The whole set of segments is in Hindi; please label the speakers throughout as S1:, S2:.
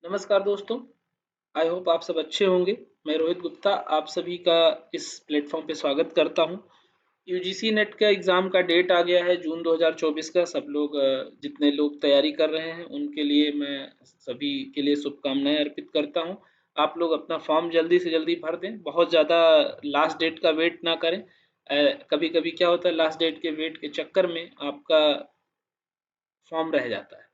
S1: नमस्कार दोस्तों। आई होप आप सब अच्छे होंगे। मैं रोहित गुप्ता आप सभी का इस प्लेटफॉर्म पे स्वागत करता हूं। यूजीसी नेट का एग्ज़ाम का डेट आ गया है जून 2024 का। सब लोग जितने लोग तैयारी कर रहे हैं उनके लिए मैं सभी के लिए शुभकामनाएं अर्पित करता हूं। आप लोग अपना फॉर्म जल्दी से जल्दी भर दें, बहुत ज़्यादा लास्ट डेट का वेट ना करें। कभी-कभी क्या होता है, लास्ट डेट के वेट के चक्कर में आपका फॉर्म रह जाता है,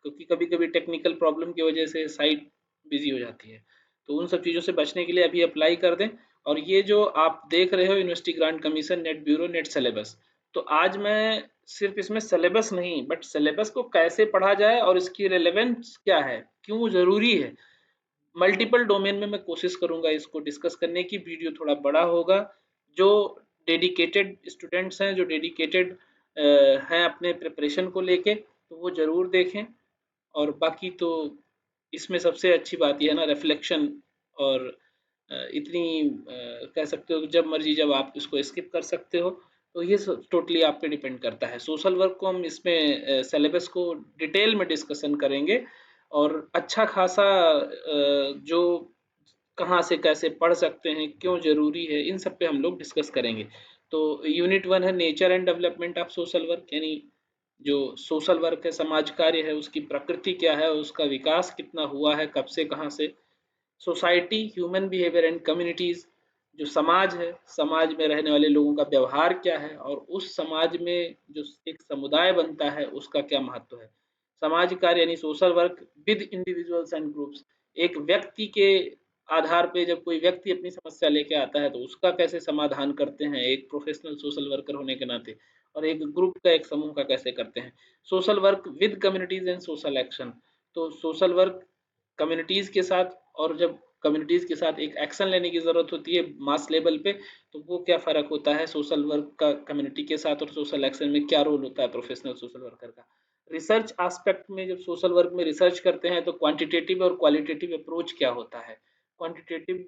S1: क्योंकि कभी-कभी टेक्निकल प्रॉब्लम की वजह से साइट बिज़ी हो जाती है। तो उन सब चीज़ों से बचने के लिए अभी अप्लाई कर दें। और ये जो आप देख रहे हो university grant commission, net bureau, net syllabus, तो आज मैं सिर्फ़ इसमें सिलेबस नहीं बट सिलेबस को कैसे पढ़ा जाए और इसकी रिलेवेंस क्या है, क्यों ज़रूरी है, मल्टीपल डोमेन में मैं कोशिश करूँगा इसको डिस्कस करने की। वीडियो थोड़ा बड़ा होगा। जो डेडिकेटेड स्टूडेंट्स हैं, जो डेडिकेटेड हैं अपने प्रिपरेशन को लेके, तो वो ज़रूर देखें। और बाकी तो इसमें सबसे अच्छी बात ये है ना, रिफ्लेक्शन। और इतनी कह सकते हो कि जब मर्जी जब आप इसको स्किप कर सकते हो। तो ये टोटली आप पे डिपेंड करता है। सोशल वर्क को हम इसमें सिलेबस को डिटेल में डिस्कशन करेंगे और अच्छा खासा जो कहाँ से कैसे पढ़ सकते हैं, क्यों ज़रूरी है, इन सब पे हम लोग डिस्कस करेंगे। तो यूनिट 1 है nature and development of social work, यानी जो सोशल वर्क है, समाज कार्य है, उसकी प्रकृति क्या है, उसका विकास कितना हुआ है, कब से कहाँ से। Society, human behaviour and communities, जो समाज है, समाज में रहने वाले लोगों का व्यवहार क्या है और उस समाज में जो एक समुदाय बनता है उसका क्या महत्व है। समाज कार्य यानी social work with individuals and groups, एक व्यक्ति के आधार पे जब कोई व्यक्ति अपनी समस्या लेके आता है तो उसका कैसे समाधान करते हैं एक प्रोफेशनल सोशल वर्कर होने के नाते, और एक ग्रुप का, एक समूह का कैसे करते हैं। Social work with communities and social action, तो सोशल वर्क कम्युनिटीज के साथ, और जब कम्युनिटीज के साथ एक एक्शन लेने की जरूरत होती है मास लेवल पे, तो वो क्या फर्क होता है सोशल वर्क का कम्युनिटी के साथ, और सोशल एक्शन में क्या रोल होता है प्रोफेशनल सोशल वर्कर का। रिसर्च एस्पेक्ट में जब सोशल वर्क में रिसर्च करते हैं तो क्वांटिटेटिव और क्वालिटेटिव अप्रोच क्या होता है, क्वांटिटेटिव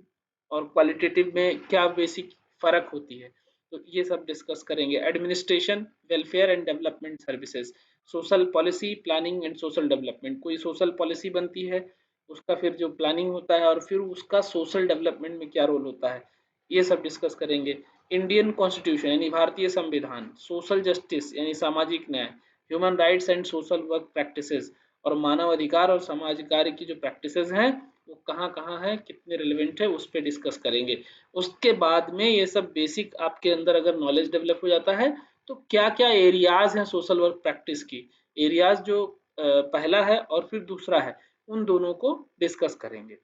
S1: और क्वालिटेटिव में क्या बेसिक फ़र्क होती है, तो ये सब डिस्कस करेंगे। Administration, welfare and development services, social policy, planning and social development, कोई सोशल पॉलिसी बनती है, उसका फिर जो प्लानिंग होता है और फिर उसका सोशल डेवलपमेंट में क्या रोल होता है, ये सब डिस्कस करेंगे। इंडियन कॉन्स्टिट्यूशन यानी भारतीय संविधान, सोशल जस्टिस यानी सामाजिक न्याय, human rights and social work practices, और मानव अधिकार और समाज कार्य की जो प्रैक्टिसेस हैं वो कहाँ कहाँ है, कितने रिलेवेंट है, उस पर डिस्कस करेंगे। उसके बाद में ये सब बेसिक आपके अंदर अगर नॉलेज डेवलप हो जाता है तो क्या क्या एरियाज हैं सोशल वर्क प्रैक्टिस की, एरियाज जो पहला है और फिर दूसरा है, उन दोनों को डिस्कस करेंगे।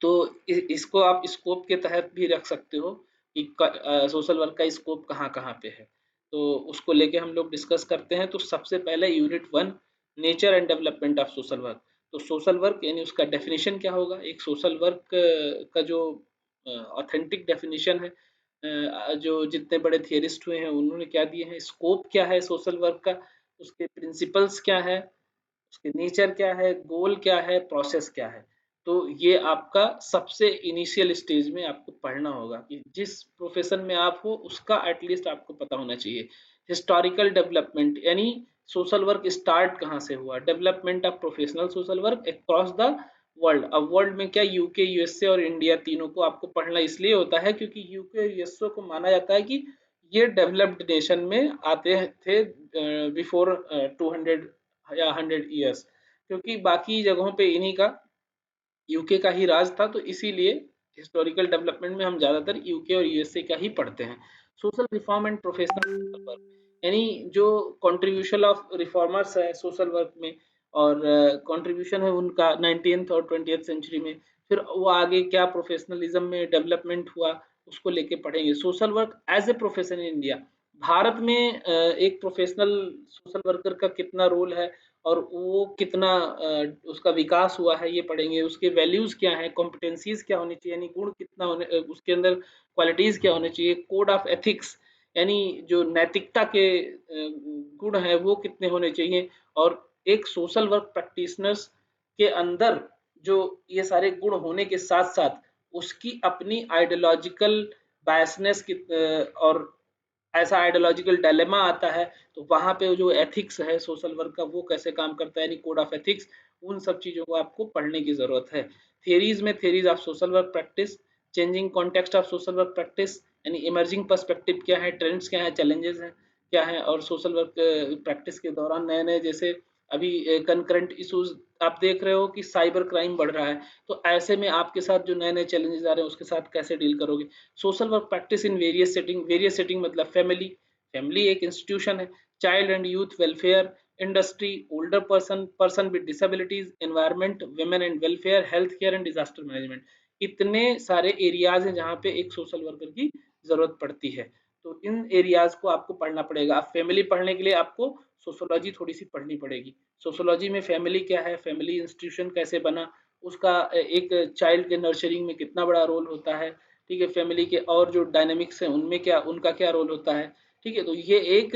S1: तो इसको आप स्कोप के तहत भी रख सकते हो कि सोशल वर्क का स्कोप कहाँ कहाँ पे है, तो उसको लेके हम लोग डिस्कस करते हैं। तो सबसे पहले unit 1, nature and development of social work. तो सोशल वर्क यानी उसका डेफिनेशन क्या होगा, एक सोशल वर्क का जो ऑथेंटिक डेफिनेशन है, जो जितने बड़े थियरिस्ट हुए हैं उन्होंने क्या दिए हैं, स्कोप क्या है सोशल वर्क का, उसके प्रिंसिपल्स क्या है, उसके नेचर क्या है, गोल क्या है, प्रोसेस क्या है। तो ये आपका सबसे इनिशियल स्टेज में आपको पढ़ना होगा कि जिस प्रोफेशन में आप हो उसका एटलीस्ट आपको पता होना चाहिए। हिस्टोरिकल डेवलपमेंट यानी सोशल वर्क स्टार्ट कहाँ से हुआ, development of professional social work across the world. अब वर्ल्ड में क्या, यूके, यूएसए और इंडिया, तीनों को आपको पढ़ना इसलिए होता है क्योंकि यूके और यूएसए को माना जाता है कि ये डेवलप्ड नेशन में आते थे बिफोर 200 या 100 ईयर्स, क्योंकि बाकी जगहों पे इन्हीं का, यूके का ही राज था, तो इसीलिए हिस्टोरिकल डेवलपमेंट में हम ज़्यादातर यूके और यूएसए का ही पढ़ते हैं। Social reform and professional work यानी जो कंट्रीब्यूशन ऑफ रिफॉर्मर्स है सोशल वर्क में, और कंट्रीब्यूशन है उनका 19th और 20th सेंचुरी में, फिर वो आगे क्या प्रोफेशनलिज्म में डेवलपमेंट हुआ, उसको लेके पढ़ेंगे। Social work as a profession in India, भारत में एक प्रोफेशनल सोशल वर्कर का कितना रोल है और वो कितना उसका विकास हुआ है, ये पढ़ेंगे। उसके वैल्यूज क्या हैं, कॉम्पिटेंसीज क्या होनी चाहिए, यानी गुण कितना होने, उसके अंदर क्वालिटीज क्या होनी चाहिए, कोड ऑफ एथिक्स यानी जो नैतिकता के गुण हैं वो कितने होने चाहिए। और एक सोशल वर्क प्रैक्टिशनर्स के अंदर जो ये सारे गुण होने के साथ साथ उसकी अपनी आइडियोलॉजिकल बायसनेस की और ऐसा आइडियोलॉजिकल डायलेमा आता है, तो वहाँ पे जो एथिक्स है सोशल वर्क का वो कैसे काम करता है, यानी कोड ऑफ एथिक्स, उन सब चीज़ों को आपको पढ़ने की ज़रूरत है। थियरीज़ में theories of social work practice, changing context of social work practice, यानी इमर्जिंग पर्सपेक्टिव क्या है, ट्रेंड्स क्या है, चैलेंजेस हैं क्या है, और सोशल वर्क प्रैक्टिस के दौरान नए-नए जैसे अभी कंकरेंट इश्यूज आप देख रहे हो कि साइबर क्राइम बढ़ रहा है, तो ऐसे में आपके साथ जो नए-नए चैलेंजेस आ रहे हैं उसके साथ कैसे डील करोगे। Social work practice in various setting मतलब फैमिली, फैमिली एक इंस्टीट्यूशन है, child and youth welfare, industry, older person, person with disabilities, environment, women and welfare, health care and disaster management. इतने सारे एरियाज हैं जहाँ पे एक सोशल वर्कर की जरूरत पड़ती है। तो इन एरियाज को आपको पढ़ना पड़ेगा। आप फैमिली पढ़ने के लिए आपको सोशोलॉजी थोड़ी सी पढ़नी पड़ेगी। सोशोलॉजी में फैमिली क्या है, फैमिली इंस्टीट्यूशन कैसे बना, उसका एक चाइल्ड के नर्चरिंग में कितना बड़ा रोल होता है, ठीक है, फैमिली के और जो डायनेमिक्स हैं उनमें क्या, उनका क्या रोल होता है, ठीक है। तो ये एक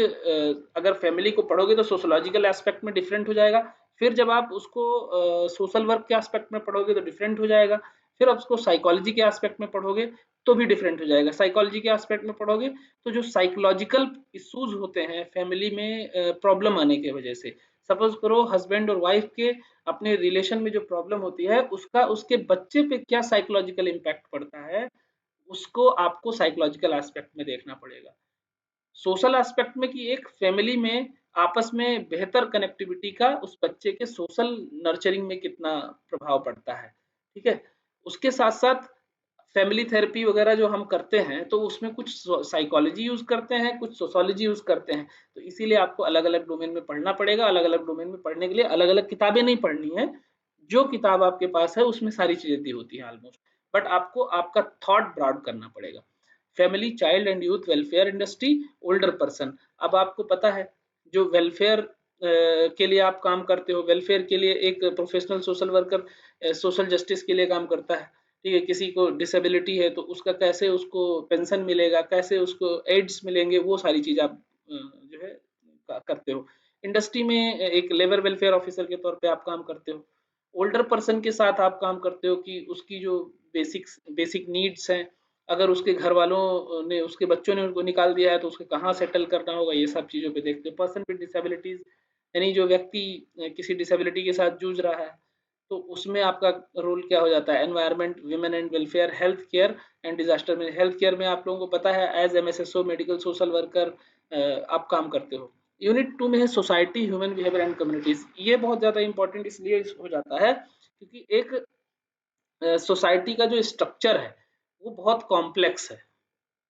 S1: अगर फैमिली को पढ़ोगे तो सोशोलॉजिकल एस्पेक्ट में डिफरेंट हो जाएगा, फिर जब आप उसको सोशल वर्क के एस्पेक्ट में पढ़ोगे तो डिफरेंट हो जाएगा, फिर आप उसको साइकोलॉजी के एस्पेक्ट में पढ़ोगे तो भी डिफरेंट हो जाएगा। साइकोलॉजी के एस्पेक्ट में पढ़ोगे तो जो साइकोलॉजिकल इश्यूज होते हैं फैमिली में प्रॉब्लम आने की वजह से, सपोज करो हस्बैंड और वाइफ के अपने रिलेशन में जो प्रॉब्लम होती है उसका उसके बच्चे पे क्या साइकोलॉजिकल इम्पैक्ट पड़ता है, उसको आपको साइकोलॉजिकल एस्पेक्ट में देखना पड़ेगा। सोशल एस्पेक्ट में कि एक फैमिली में आपस में बेहतर कनेक्टिविटी का उस बच्चे के सोशल नर्चरिंग में कितना प्रभाव पड़ता है, ठीक है। उसके साथ साथ फैमिली थेरेपी वगैरह जो हम करते हैं तो उसमें कुछ साइकोलॉजी यूज करते हैं, कुछ सोशोलॉजी यूज करते हैं, तो इसीलिए आपको अलग अलग डोमेन में पढ़ना पड़ेगा। अलग अलग डोमेन में पढ़ने के लिए अलग अलग किताबें नहीं पढ़नी है, जो किताब आपके पास है उसमें सारी चीजें दी होती हैं ऑलमोस्ट, बट आपको आपका थॉट ब्रॉड करना पड़ेगा। Family, child and youth welfare, industry, older person. अब आपको पता है जो वेलफेयर के लिए आप काम करते हो, वेलफेयर के लिए एक professional social worker social justice के लिए काम करता है, ठीक है। किसी को डिसेबिलिटी है तो उसका कैसे उसको पेंशन मिलेगा, कैसे उसको एड्स मिलेंगे, वो सारी चीज आप जो है करते हो। इंडस्ट्री में एक लेबर वेलफेयर ऑफिसर के तौर पे आप काम करते हो। ओल्डर पर्सन के साथ आप काम करते हो कि उसकी जो बेसिक नीड्स हैं, अगर उसके घर वालों ने, उसके बच्चों ने उनको निकाल दिया है तो उसको कहाँ सेटल करना होगा, ये सब चीज़ों पे देखते हो। पर्सन विद डिसेबिलिटीज यानी जो व्यक्ति किसी डिसेबिलिटी के साथ जूझ रहा है, तो उसमें आपका रोल क्या हो जाता है। Environment, women and welfare, health care and disaster में, हेल्थ केयर में आप लोगों को पता है एज एमएसएसओ मेडिकल सोशल वर्कर आप काम करते हो। यूनिट 2 में है society, human behaviour and communities. ये बहुत ज़्यादा इंपॉर्टेंट इसलिए हो जाता है क्योंकि एक सोसाइटी का जो स्ट्रक्चर है वो बहुत कॉम्प्लेक्स है।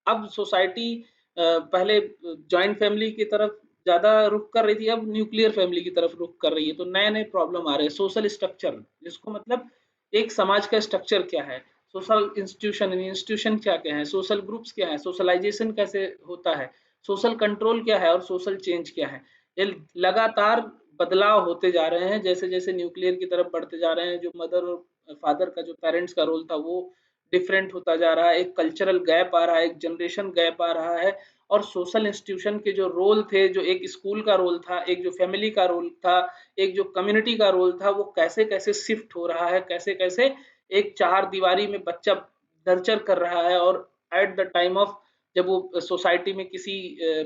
S1: अब सोसाइटी पहले जॉइंट फैमिली की तरफ ज़्यादा रुख कर रही थी, अब न्यूक्लियर फैमिली की तरफ रुख कर रही है, तो नए-नए प्रॉब्लम आ रहे हैं। सोशल स्ट्रक्चर जिसको मतलब एक समाज का स्ट्रक्चर क्या है, सोशल इंस्टीट्यूशन इंस्टीट्यूशन क्या-क्या है, सोशल ग्रुप्स क्या है, सोशलाइजेशन कैसे होता है, सोशल कंट्रोल क्या है और सोशल चेंज क्या है। ये लगातार बदलाव होते जा रहे हैं जैसे-जैसे न्यूक्लियर की तरफ बढ़ते जा रहे हैं, जो मदर और फादर का जो पेरेंट्स का रोल था वो डिफरेंट होता जा रहा है, एक कल्चरल गैप आ रहा है, एक जनरेशन गैप आ रहा है, और सोशल इंस्टीट्यूशन के जो रोल थे, जो एक स्कूल का रोल था, एक जो फैमिली का रोल था, एक जो कम्युनिटी का रोल था, वो कैसे-कैसे शिफ्ट हो रहा है, कैसे-कैसे एक चार दीवारी में बच्चा नर्चर कर रहा है, और एट द टाइम ऑफ जब वो सोसाइटी में किसी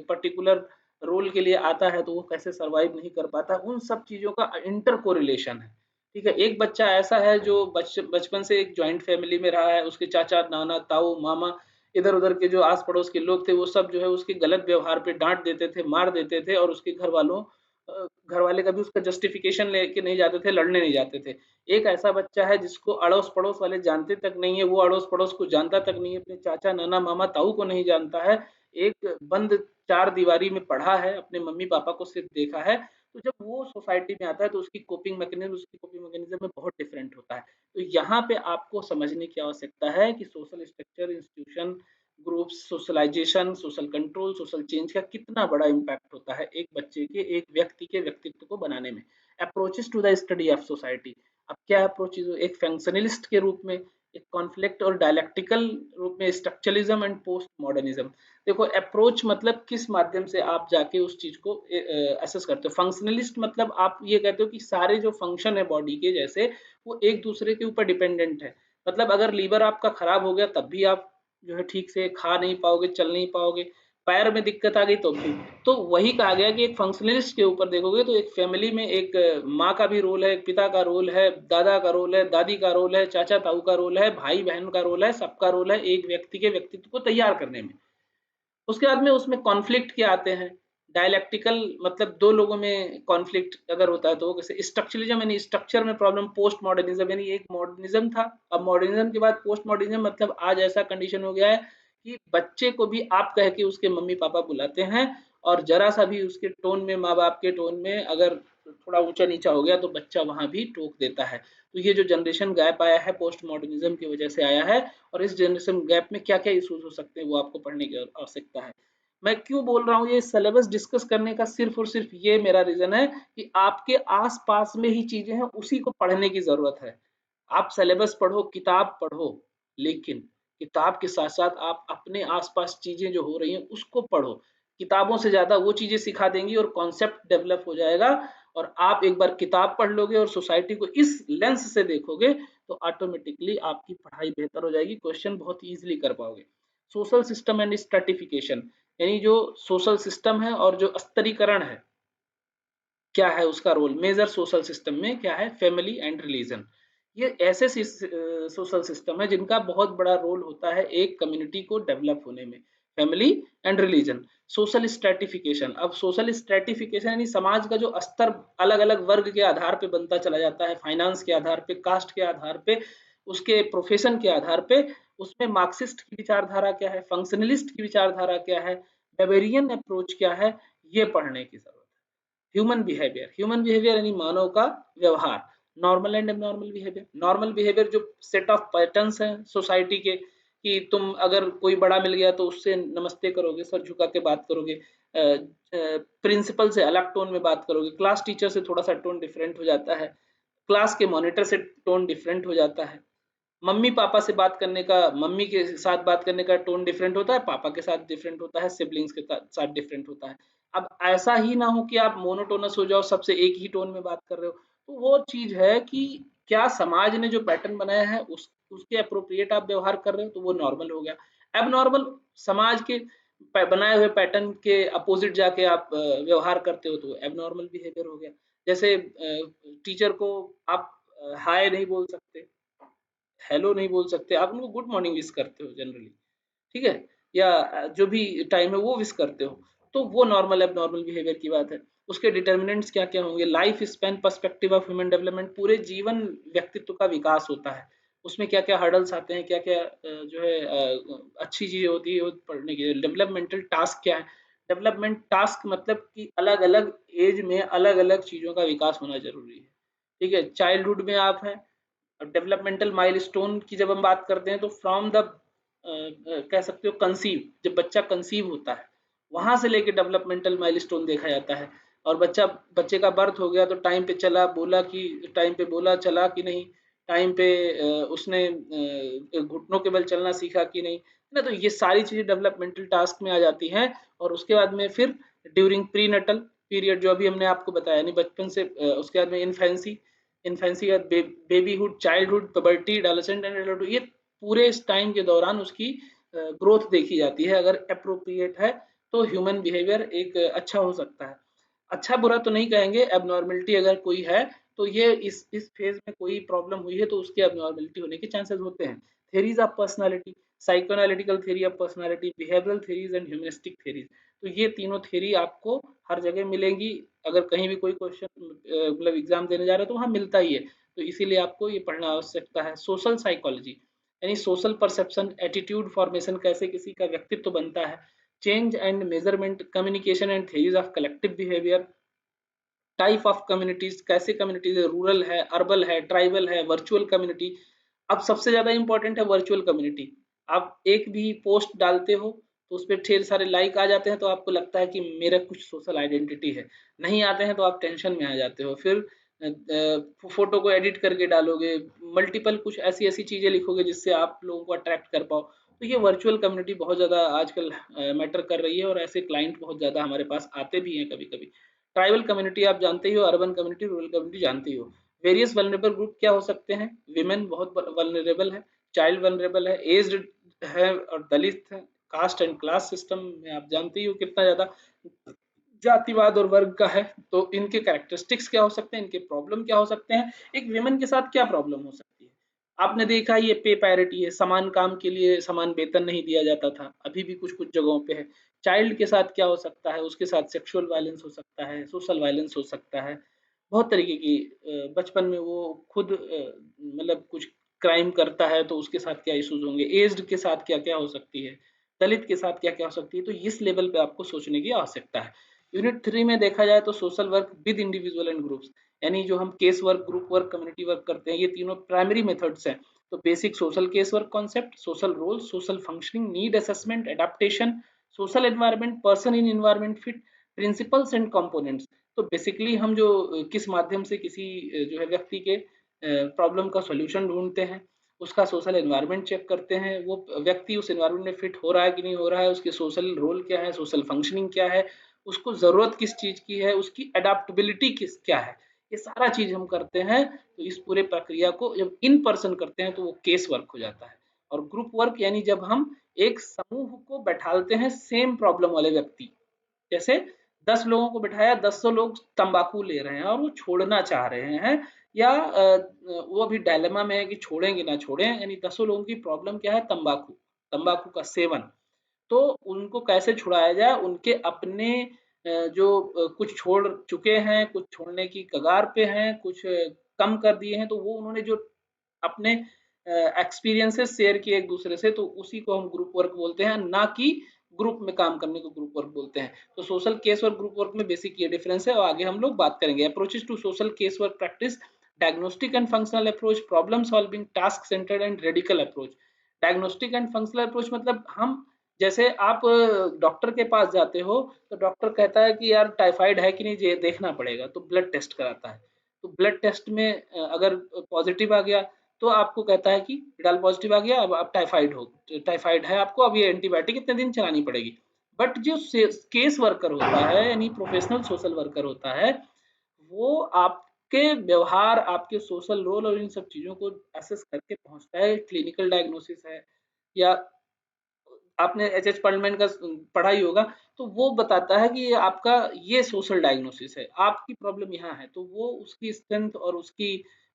S1: पर्टिकुलर रोल के लिए आता है तो वो कैसे सरवाइव नहीं कर पाता, उन सब चीज़ों का इंटर कोरिलेशन है। ठीक है, एक बच्चा ऐसा है जो बचपन से एक जॉइंट फैमिली में रहा है, उसके चाचा, नाना, ताऊ, मामा, इधर-उधर के जो आस-पड़ोस के लोग थे, वो सब जो है उसके गलत व्यवहार पे डाँट देते थे, मार देते थे, और उसके घर वाले कभी उसका जस्टिफिकेशन लेके नहीं जाते थे, लड़ने नहीं जाते थे। एक ऐसा बच्चा है जिसको अड़ोस-पड़ोस वाले जानते तक नहीं है, वो अड़ोस-पड़ोस को जानता तक नहीं है, अपने चाचा, नाना, मामा, ताऊ को नहीं जानता है, एक बंद चार दीवारी में पढ़ा है, अपने मम्मी-पापा को सिर्फ देखा है, तो जब वो सोसाइटी में आता है तो उसकी कोपिंग मैकेनिज्म में बहुत डिफरेंट होता है। तो यहाँ पे आपको समझने की आवश्यकता है कि social structure, institution, groups, socialisation, social control, social change का कितना बड़ा इम्पैक्ट होता है एक बच्चे के, एक व्यक्ति के व्यक्तित्व को बनाने में। Approaches to the study of society. अब क्या अप्रोचेस, एक फंक्शनलिस्ट के रूप में, एक कॉन्फ्लिक्ट और डायलेक्टिकल रूप में, स्ट्रक्चरलिज्म एंड पोस्ट मॉडर्निज्म। देखो अप्रोच मतलब किस माध्यम से आप जाके उस चीज को असेस करते हो। फंक्शनलिस्ट मतलब आप ये कहते हो कि सारे जो फंक्शन है बॉडी के, जैसे वो एक दूसरे के ऊपर डिपेंडेंट है। मतलब अगर लीवर आपका खराब हो गया तब भी आप जो है ठीक से खा नहीं पाओगे, चल नहीं पाओगे, पैर में दिक्कत आ गई तो भी। तो वही कहा गया कि एक फंक्शनलिस्ट के ऊपर देखोगे तो एक फैमिली में एक माँ का भी रोल है, एक पिता का रोल है, दादा का रोल है, दादी का रोल है, चाचा ताऊ का रोल है, भाई बहन का रोल है, सबका रोल है एक व्यक्ति के व्यक्तित्व को तैयार करने में। उसके बाद में उसमें कॉन्फ्लिक्ट क्या आते हैं, डायलैक्टिकल मतलब दो लोगों में कॉन्फ्लिक्ट अगर होता है तो जैसे स्ट्रक्चरलिज्म यानी स्ट्रक्चर में प्रॉब्लम, पोस्ट मॉडर्निज्म यानी एक मॉडर्निज्म था, अब मॉडर्निज्म के बाद पोस्ट मॉडर्निज्म, मतलब आज ऐसा कंडीशन हो गया है कि बच्चे को भी आप कह के उसके मम्मी पापा बुलाते हैं, और जरा सा भी उसके टोन में, माँ बाप के टोन में अगर थोड़ा ऊंचा नीचा हो गया तो बच्चा वहां भी टोक देता है। तो ये जो जनरेशन गैप आया है पोस्ट मॉडर्निज्म की वजह से आया है, और इस जनरेशन गैप में क्या क्या इश्यूज हो सकते हैं वो आपको पढ़ने की आवश्यकता है। मैं क्यों बोल रहा हूँ ये सिलेबस डिस्कस करने का, सिर्फ और सिर्फ ये मेरा रीजन है कि आपके आसपास में ही चीजें हैं, उसी को पढ़ने की जरूरत है। आप सिलेबस पढ़ो, किताब पढ़ो, लेकिन किताब के साथ साथ आप अपने आसपास चीजें जो हो रही हैं उसको पढ़ो। किताबों से ज्यादा वो चीजें सिखा देंगी और कॉन्सेप्ट डेवलप हो जाएगा, और आप एक बार किताब पढ़ लोगे और सोसाइटी को इस लेंस से देखोगे तो ऑटोमेटिकली आपकी पढ़ाई बेहतर हो जाएगी, क्वेश्चन बहुत इजीली कर पाओगे। सोशल सिस्टम एंड स्ट्रेटिफिकेशन, यानी जो सोशल सिस्टम है और जो स्तरीकरण है, क्या है उसका रोल मेजर सोशल सिस्टम में, क्या है, फैमिली एंड रिलीजन। ये ऐसे सोशल सिस्टम है जिनका बहुत बड़ा रोल होता है एक कम्युनिटी को डेवलप होने में। Family and religion. Social stratification, अब सोशल स्ट्रेटिफिकेशन यानी समाज का जो स्तर अलग अलग वर्ग के आधार पे बनता चला जाता है, फाइनेंस के आधार पे, कास्ट के आधार पे, उसके प्रोफेशन के आधार पे। उसमें मार्क्सिस्ट की विचारधारा क्या है, फंक्शनलिस्ट की विचारधारा क्या है, बेबेरियन अप्रोच क्या है, ये पढ़ने की जरूरत है। ह्यूमन बिहेवियर यानी मानव का व्यवहार। Normal and abnormal behaviour, normal behaviour जो सेट ऑफ पैटर्न्स हैं सोसाइटी के, कि तुम अगर कोई बड़ा मिल गया तो उससे नमस्ते करोगे, सर झुका के बात करोगे, प्रिंसिपल से अलग टोन में बात करोगे, क्लास टीचर से थोड़ा सा टोन डिफरेंट हो जाता है, क्लास के मॉनिटर से टोन डिफरेंट हो जाता है, मम्मी पापा से बात करने का, मम्मी के साथ बात करने का टोन डिफरेंट होता है, पापा के साथ डिफरेंट होता है, सिबलिंग्स के साथ डिफरेंट होता है। अब ऐसा ही ना हो कि आप मोनोटोनस हो जाओ, सबसे एक ही टोन में बात कर रहे हो। तो वो चीज है कि क्या समाज ने जो पैटर्न बनाया है उसके अप्रोप्रिएट आप व्यवहार कर रहे हो तो वो नॉर्मल हो गया। अब नॉर्मल समाज के बनाए हुए पैटर्न के अपोजिट जाके आप व्यवहार करते हो तो एबनॉर्मल बिहेवियर हो गया। जैसे टीचर को आप हाय नहीं बोल सकते, हेलो नहीं बोल सकते, आप उनको गुड मॉर्निंग विश करते हो जनरली, ठीक है, या जो भी टाइम है वो विश करते हो, तो वो नॉर्मल एबनॉर्मल बिहेवियर की बात है। उसके डिटर्मिनेंट्स क्या क्या होंगे, life span perspective of human development, पूरे जीवन व्यक्तित्व का विकास होता है, उसमें क्या क्या हर्डल्स आते हैं, क्या क्या जो है अच्छी चीजें होती है वो पढ़ने की। डेवलपमेंटल टास्क क्या है, डेवलपमेंट टास्क मतलब कि अलग अलग एज में अलग अलग चीजों का विकास होना जरूरी है, ठीक है। चाइल्डहुड में आप हैं, डेवलपमेंटल माइलस्टोन की जब हम बात करते हैं तो फ्रॉम द कह सकते हो कंसीव, जब बच्चा कंसीव होता है वहां से लेके डेवलपमेंटल माइलस्टोन देखा जाता है। और बच्चे का बर्थ हो गया तो टाइम पे चला बोला कि, टाइम पे बोला चला कि नहीं, टाइम पे उसने घुटनों के बल चलना सीखा कि नहीं, ना, तो ये सारी चीजें डेवलपमेंटल टास्क में आ जाती हैं। और उसके बाद में फिर ड्यूरिंग प्री नटल पीरियड जो अभी हमने आपको बताया, नहीं बचपन से उसके बाद में इन्फेंसी, इन्फेंसी का babyhood, childhood, puberty, adolescent and adulthood, ये पूरे इस टाइम के दौरान उसकी ग्रोथ देखी जाती है। अगर अप्रोप्रिएट है तो ह्यूमन बिहेवियर एक अच्छा हो सकता है। अच्छा बुरा तो नहीं कहेंगे, एबनॉर्मलिटी अगर कोई है तो ये इस फेज में कोई प्रॉब्लम हुई है तो उसकी एबनॉर्मलिटी होने के चांसेस होते हैं। Theories of personality, psychoanalytical theory of personality, behavioural theories and humanistic theories, तो ये तीनों थ्योरी आपको हर जगह मिलेंगी। अगर कहीं भी कोई क्वेश्चन मतलब एग्जाम देने जा रहे हो तो वहाँ मिलता ही है, तो इसीलिए आपको ये पढ़ना आवश्यकता है। सोशल साइकोलॉजी यानी सोशल परसेप्शन, एटीट्यूड फॉर्मेशन, कैसे किसी का व्यक्तित्व बनता है, change and measurement, communication and theories of collective behaviour, type of communities, कैसे कम्युनिटीज है, रूरल है, अर्बन है, ट्राइबल है, वर्चुअल कम्युनिटी। अब सबसे ज्यादा इंपॉर्टेंट है वर्चुअल कम्युनिटी। आप एक भी पोस्ट डालते हो तो उस पर ढेर सारे लाइक आ जाते हैं तो आपको लगता है कि मेरा कुछ सोशल आइडेंटिटी है, नहीं आते हैं तो आप टेंशन में आ जाते हो, फिर फोटो को एडिट करके डालोगे, मल्टीपल कुछ ऐसी ऐसी चीजें लिखोगे जिससे आप लोगों को अट्रैक्ट कर पाओ। तो ये वर्चुअल कम्युनिटी बहुत ज्यादा आजकल मैटर कर रही है, और ऐसे क्लाइंट बहुत ज्यादा हमारे पास आते भी हैं कभी कभी। ट्राइबल कम्युनिटी आप जानते ही हो, अर्बन कम्युनिटी, रूरल कम्युनिटी जानते ही हो। वेरियस वल्नरेबल ग्रुप क्या हो सकते हैं, विमेन बहुत वल्नरेबल है, चाइल्ड वल्नरेबल है, एज्ड है और दलित है, कास्ट एंड क्लास सिस्टम में आप जानते ही हो कितना ज़्यादा जातिवाद और वर्ग का है। तो इनके कैरेक्टरिस्टिक्स क्या हो सकते हैं, इनके प्रॉब्लम क्या हो सकते हैं, एक विमेन के साथ क्या प्रॉब्लम हो सकती है। आपने देखा ये पे पैरिटी है, समान काम के लिए समान वेतन नहीं दिया जाता था, अभी भी कुछ-कुछ जगहों पे है। चाइल्ड के साथ क्या हो सकता है, उसके साथ सेक्सुअल वायलेंस हो सकता है, सोशल वायलेंस हो सकता है, बहुत तरीके की बचपन में वो खुद मतलब कुछ क्राइम करता है तो उसके साथ क्या इश्यूज़ होंगे, एज्ड के साथ क्या-क्या हो सकती है, दलित के साथ क्या-क्या हो सकती है, तो इस लेवल पे आपको सोचने की आवश्यकता है। यूनिट 3 में देखा जाए तो social work with individual and groups, यानी जो हम case work, group work, community work करते हैं, ये तीनों प्राइमरी मेथड्स हैं। तो basic social case work concept, social role, social functioning, need assessment, adaptation, social environment, person in environment fit, principles and components. तो बेसिकली हम जो किस माध्यम से किसी जो है व्यक्ति के प्रॉब्लम का सॉल्यूशन ढूँढते हैं, उसका सोशल एनवायरनमेंट चेक करते हैं, वो व्यक्ति उस एनवायरनमेंट में फिट हो रहा है कि नहीं हो रहा है, उसके सोशल रोल क्या है, सोशल फंक्शनिंग क्या है, उसको ज़रूरत किस चीज़ की है, उसकी एडाप्टेबिलिटी किस क्या है, ये सारा चीज़ हम करते हैं। तो इस पूरे प्रक्रिया को जब इन पर्सन करते हैं तो वो केस वर्क हो जाता है। और ग्रुप वर्क यानी जब हम एक समूह को बैठालते हैं सेम प्रॉब्लम वाले व्यक्ति, जैसे 10 लोगों को बिठाया, 10 लोग तंबाकू ले रहे हैं और वो छोड़ना चाह रहे हैं, या वो अभी डायलेमा में है कि छोड़ेंगे ना छोड़ें, यानी 10 लोगों की प्रॉब्लम क्या है, तंबाकू, तंबाकू का सेवन। तो उनको कैसे छुड़ाया जाए, उनके अपने जो कुछ छोड़ चुके हैं, कुछ छोड़ने की कगार पे हैं, कुछ कम कर दिए हैं, तो वो उन्होंने जो अपने एक्सपीरियंसेस शेयर किए एक दूसरे से, तो उसी को हम ग्रुप वर्क बोलते हैं, ना कि ग्रुप में काम करने को ग्रुप वर्क बोलते हैं। तो सोशल केस और ग्रुप वर्क में बेसिक ये डिफरेंस है और आगे हम लोग बात करेंगे। Approaches to social case work practice, diagnostic and functional approach, problem solving, task centred and radical approach. Diagnostic and functional approach मतलब हम, जैसे आप डॉक्टर के पास जाते हो, तो डॉक्टर कहता है कि यार टाइफाइड है कि नहीं ये देखना पड़ेगा, तो ब्लड टेस्ट कराता है। तो ब्लड टेस्ट में अगर पॉजिटिव आ गया तो आपको कहता है कि विडाल पॉजिटिव आ गया, अब आप टाइफाइड हो, टाइफाइड है आपको, अब ये एंटीबायोटिक इतने दिन चलानी पड़ेगी। बट जो केस वर्कर होता है यानी प्रोफेशनल सोशल वर्कर होता है, वो आपके व्यवहार, आपके सोशल रोल और इन सब चीज़ों को असेस करके पहुँचता है। क्लिनिकल डायग्नोसिस है या आपने एचएच पर्लमेंट का पढ़ा ही होगा, तो वो बताता है कि ये आपका ये सोशल डायग्नोसिस है, आपकी प्रॉब्लम यहाँ है। तो वो उसकी स्ट्रेंथ और उसकी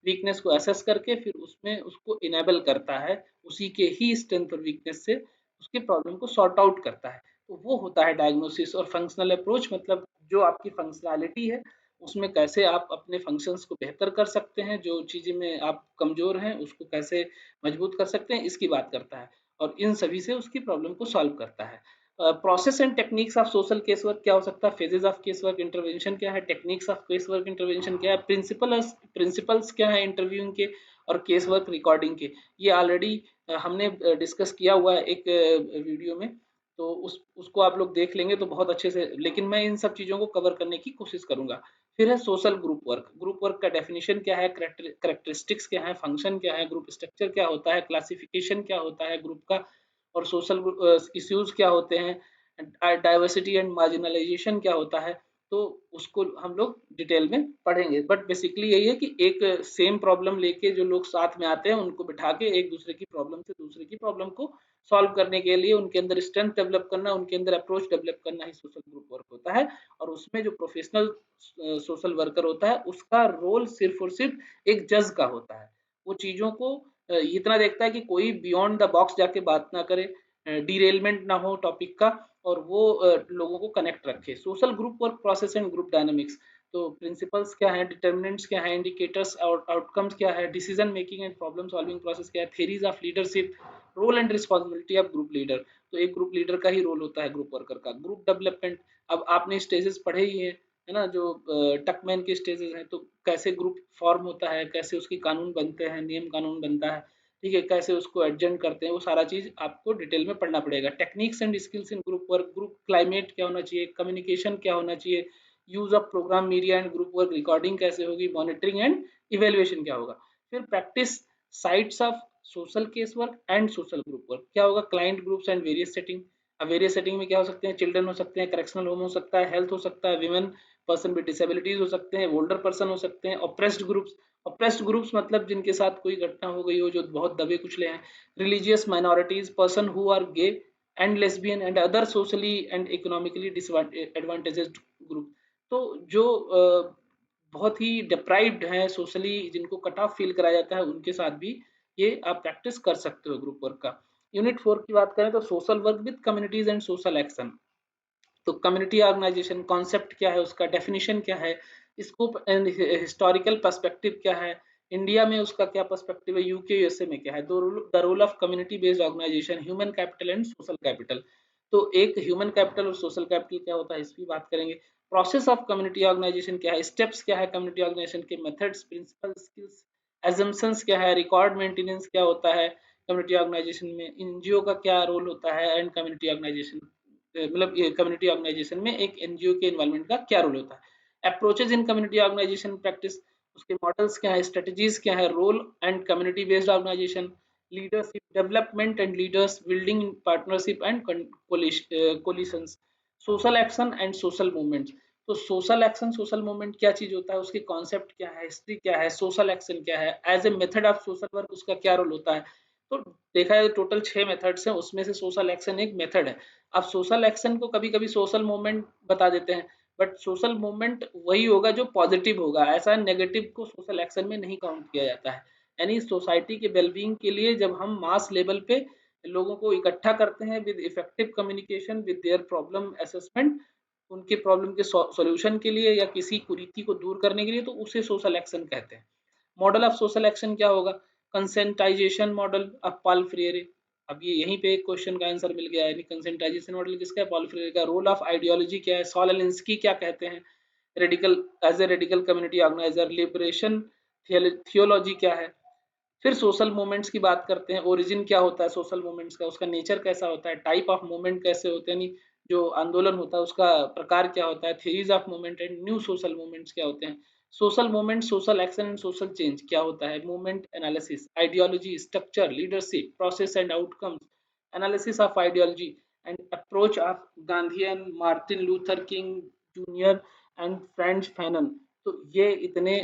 S1: वीकनेस को असेस करके फिर उसमें उसको इनेबल करता है, उसी के ही स्ट्रेंथ और वीकनेस से उसकी प्रॉब्लम को सॉर्ट आउट करता है। तो वो होता है डायग्नोसिस। और फंक्शनल अप्रोच मतलब जो आपकी फंक्शनैलिटी है, उसमें कैसे आप अपने फंक्शंस को बेहतर कर सकते हैं, जो चीज़ें में आप कमज़ोर हैं, उसको कैसे मजबूत कर सकते हैं, इसकी बात करता है। और इन सभी से उसकी प्रॉब्लम को सॉल्व करता है। Process and techniques of social case work क्या हो सकता है, phases of case work intervention क्या है, techniques of case work intervention क्या है, प्रिंसिपल्स क्या है इंटरव्यूइंग के और केस वर्क रिकॉर्डिंग के। ये ऑलरेडी हमने डिस्कस किया हुआ है एक वीडियो में, तो उसको आप लोग देख लेंगे तो बहुत अच्छे से, लेकिन मैं इन सब चीज़ों को कवर करने की कोशिश करूंगा। फिर है social group work. Group work का डेफिनेशन क्या है, करेक्टरिस्टिक्स क्या है, फंक्शन क्या है, ग्रुप स्ट्रक्चर क्या होता है, क्लासिफिकेशन क्या होता है ग्रुप का, और सोशल इश्यूज क्या होते हैं, डाइवर्सिटी एंड मार्जिनलाइजेशन क्या होता है। तो उसको हम लोग डिटेल में पढ़ेंगे। बट बेसिकली यही है कि एक सेम प्रॉब्लम लेके जो लोग साथ में आते हैं, उनको बिठा के एक दूसरे की प्रॉब्लम से दूसरे की प्रॉब्लम को सॉल्व करने के लिए उनके अंदर स्ट्रेंथ डेवलप करना, उनके अंदर अप्रोच डेवलप करना ही सोशल ग्रुप वर्क होता है। और उसमें जो प्रोफेशनल सोशल वर्कर होता है, उसका रोल सिर्फ और सिर्फ एक जज का होता है। वो चीज़ों को इतना देखता है कि कोई बियॉन्ड द बॉक्स जाके बात ना करे, डिरेलमेंट ना हो टॉपिक का, और वो लोगों को कनेक्ट रखे। Social group work process and group dynamics. तो प्रिंसिपल्स क्या है, डिटर्मिनेंट्स क्या है, इंडिकेटर्स और आउटकम्स क्या है, decision making and problem solving process क्या है, theories of leadership, role and responsibility of group leader. तो एक ग्रुप लीडर का ही रोल होता है ग्रुप वर्कर का। ग्रुप डेवलपमेंट, अब आपने स्टेजेस पढ़े ही है ना, जो टकमैन के स्टेजेस हैं, तो कैसे ग्रुप फॉर्म होता है, कैसे उसके कानून बनते हैं, नियम कानून बनता है, ठीक है, कैसे उसको एडजस्ट करते हैं, वो सारा चीज़ आपको डिटेल में पढ़ना पड़ेगा। Techniques and skills in group work, group climate क्या होना चाहिए, कम्युनिकेशन क्या होना चाहिए, use of programme media and group work, recording कैसे होगी, मॉनिटरिंग एंड इवेल्युएशन क्या होगा। फिर practice sites of social case work and social group work क्या होगा, client groups and various setting. अब वेरियस सेटिंग में क्या हो सकते हैं, चिल्ड्रन हो सकते हैं, करेक्शनल होम हो सकता है, हेल्थ हो सकता है, विमेन पर्सन विद डिसेबिलिटीज हो सकते हैं, ओल्डर पर्सन हो सकते हैं, ऑप्रेस्ड ग्रुप्स। ऑप्रेस्ड ग्रुप्स मतलब जिनके साथ कोई घटना हो गई हो, जो बहुत दबे कुचले हैं, religious minorities, person who are gay and lesbian and other socially and economically disadvantaged group। तो जो बहुत ही डिप्राइव्ड हैं सोशली, जिनको कट ऑफ फील कराया जाता है, उनके साथ भी ये आप प्रैक्टिस कर सकते हो ग्रुप वर्क का। यूनिट 4 की बात करें तो social work with communities and social action. तो कम्युनिटी ऑर्गेनाइजेशन कॉन्सेप्ट क्या है, उसका डेफिनेशन क्या है, स्कोप एंड हिस्टोरिकल पर्सपेक्टिव क्या है, इंडिया में उसका क्या पर्सपेक्टिव है, यूके यूएसए में क्या है, the role of community based organisation, human capital and social capital. तो एक ह्यूमन कैपिटल और सोशल कैपिटल क्या होता है, इसकी बात करेंगे। प्रोसेस ऑफ कम्युनिटी ऑर्गेनाइजेशन क्या है, स्टेप्स क्या है कम्युनिटी ऑर्गेनाइजेशन के, मेथड्स, प्रिंसिपल, स्किल्स, एजम्पशंस क्या है, रिकॉर्ड मेंटेनेंस क्या होता है कम्युनिटी ऑर्गेनाइजेशन में, एनजीओ का क्या रोल होता है एंड कम्युनिटी ऑर्गेनाइजेशन, मतलब कम्युनिटी ऑर्गेनाइजेशन में एक एनजीओ के इन्वॉल्वमेंट का क्या रोल होता है, approaches in community organisation practice, उसके मॉडल्स क्या है, स्ट्रेटजीज क्या है, role and community based organisation, leadership development and leaders, building partnership and coalitions, social action and social movement. तो सोशल एक्शन सोशल मूवमेंट क्या चीज होता है, उसकी कॉन्सेप्ट क्या है, हिस्ट्री क्या है, सोशल एक्शन क्या है, as a method of social work उसका क्या रोल होता है। तो देखा जाए टोटल 6 मेथड्स हैं, उसमें से सोशल एक्शन एक मेथड है। अब सोशल एक्शन को कभी कभी सोशल मूवमेंट बता देते हैं, बट सोशल मूवमेंट वही होगा जो पॉजिटिव होगा, ऐसा नेगेटिव को सोशल एक्शन में नहीं काउंट किया जाता है। यानी सोसाइटी के वेलबींग के लिए जब हम मास लेवल पे लोगों को इकट्ठा करते हैं with effective communication with their problem assessment, उनके प्रॉब्लम के सॉल्यूशन के लिए या किसी कुरीति को दूर करने के लिए, तो उसे सोशल एक्शन कहते हैं। मॉडल ऑफ सोशल एक्शन क्या होगा, कंसेंटाइजेशन मॉडल ऑफ पॉल फ्रीरे। अब ये यहीं पे एक क्वेश्चन का आंसर मिल गया है, कंसेंटाइजेशन मॉडल किसका है, पॉल फ्रीरे का। रोल ऑफ आइडियोलॉजी क्या है, सॉल एलिंस्की क्या कहते हैं, radical as a radical community organiser, liberation theology क्या है। फिर सोशल मूवमेंट्स की बात करते हैं, ओरिजिन क्या होता है सोशल मूवमेंट्स का, उसका नेचर कैसा होता है, टाइप ऑफ मूवमेंट कैसे होते हैं, यानी जो आंदोलन होता है उसका प्रकार क्या होता है, theories of movement and new social movements क्या होते हैं, social movement, social action and social change क्या होता है, movement analysis, ideology, structure, leadership, process and outcomes, analysis of ideology and approach of Gandhian, Martin Luther king junior and French Fanon. तो ये इतने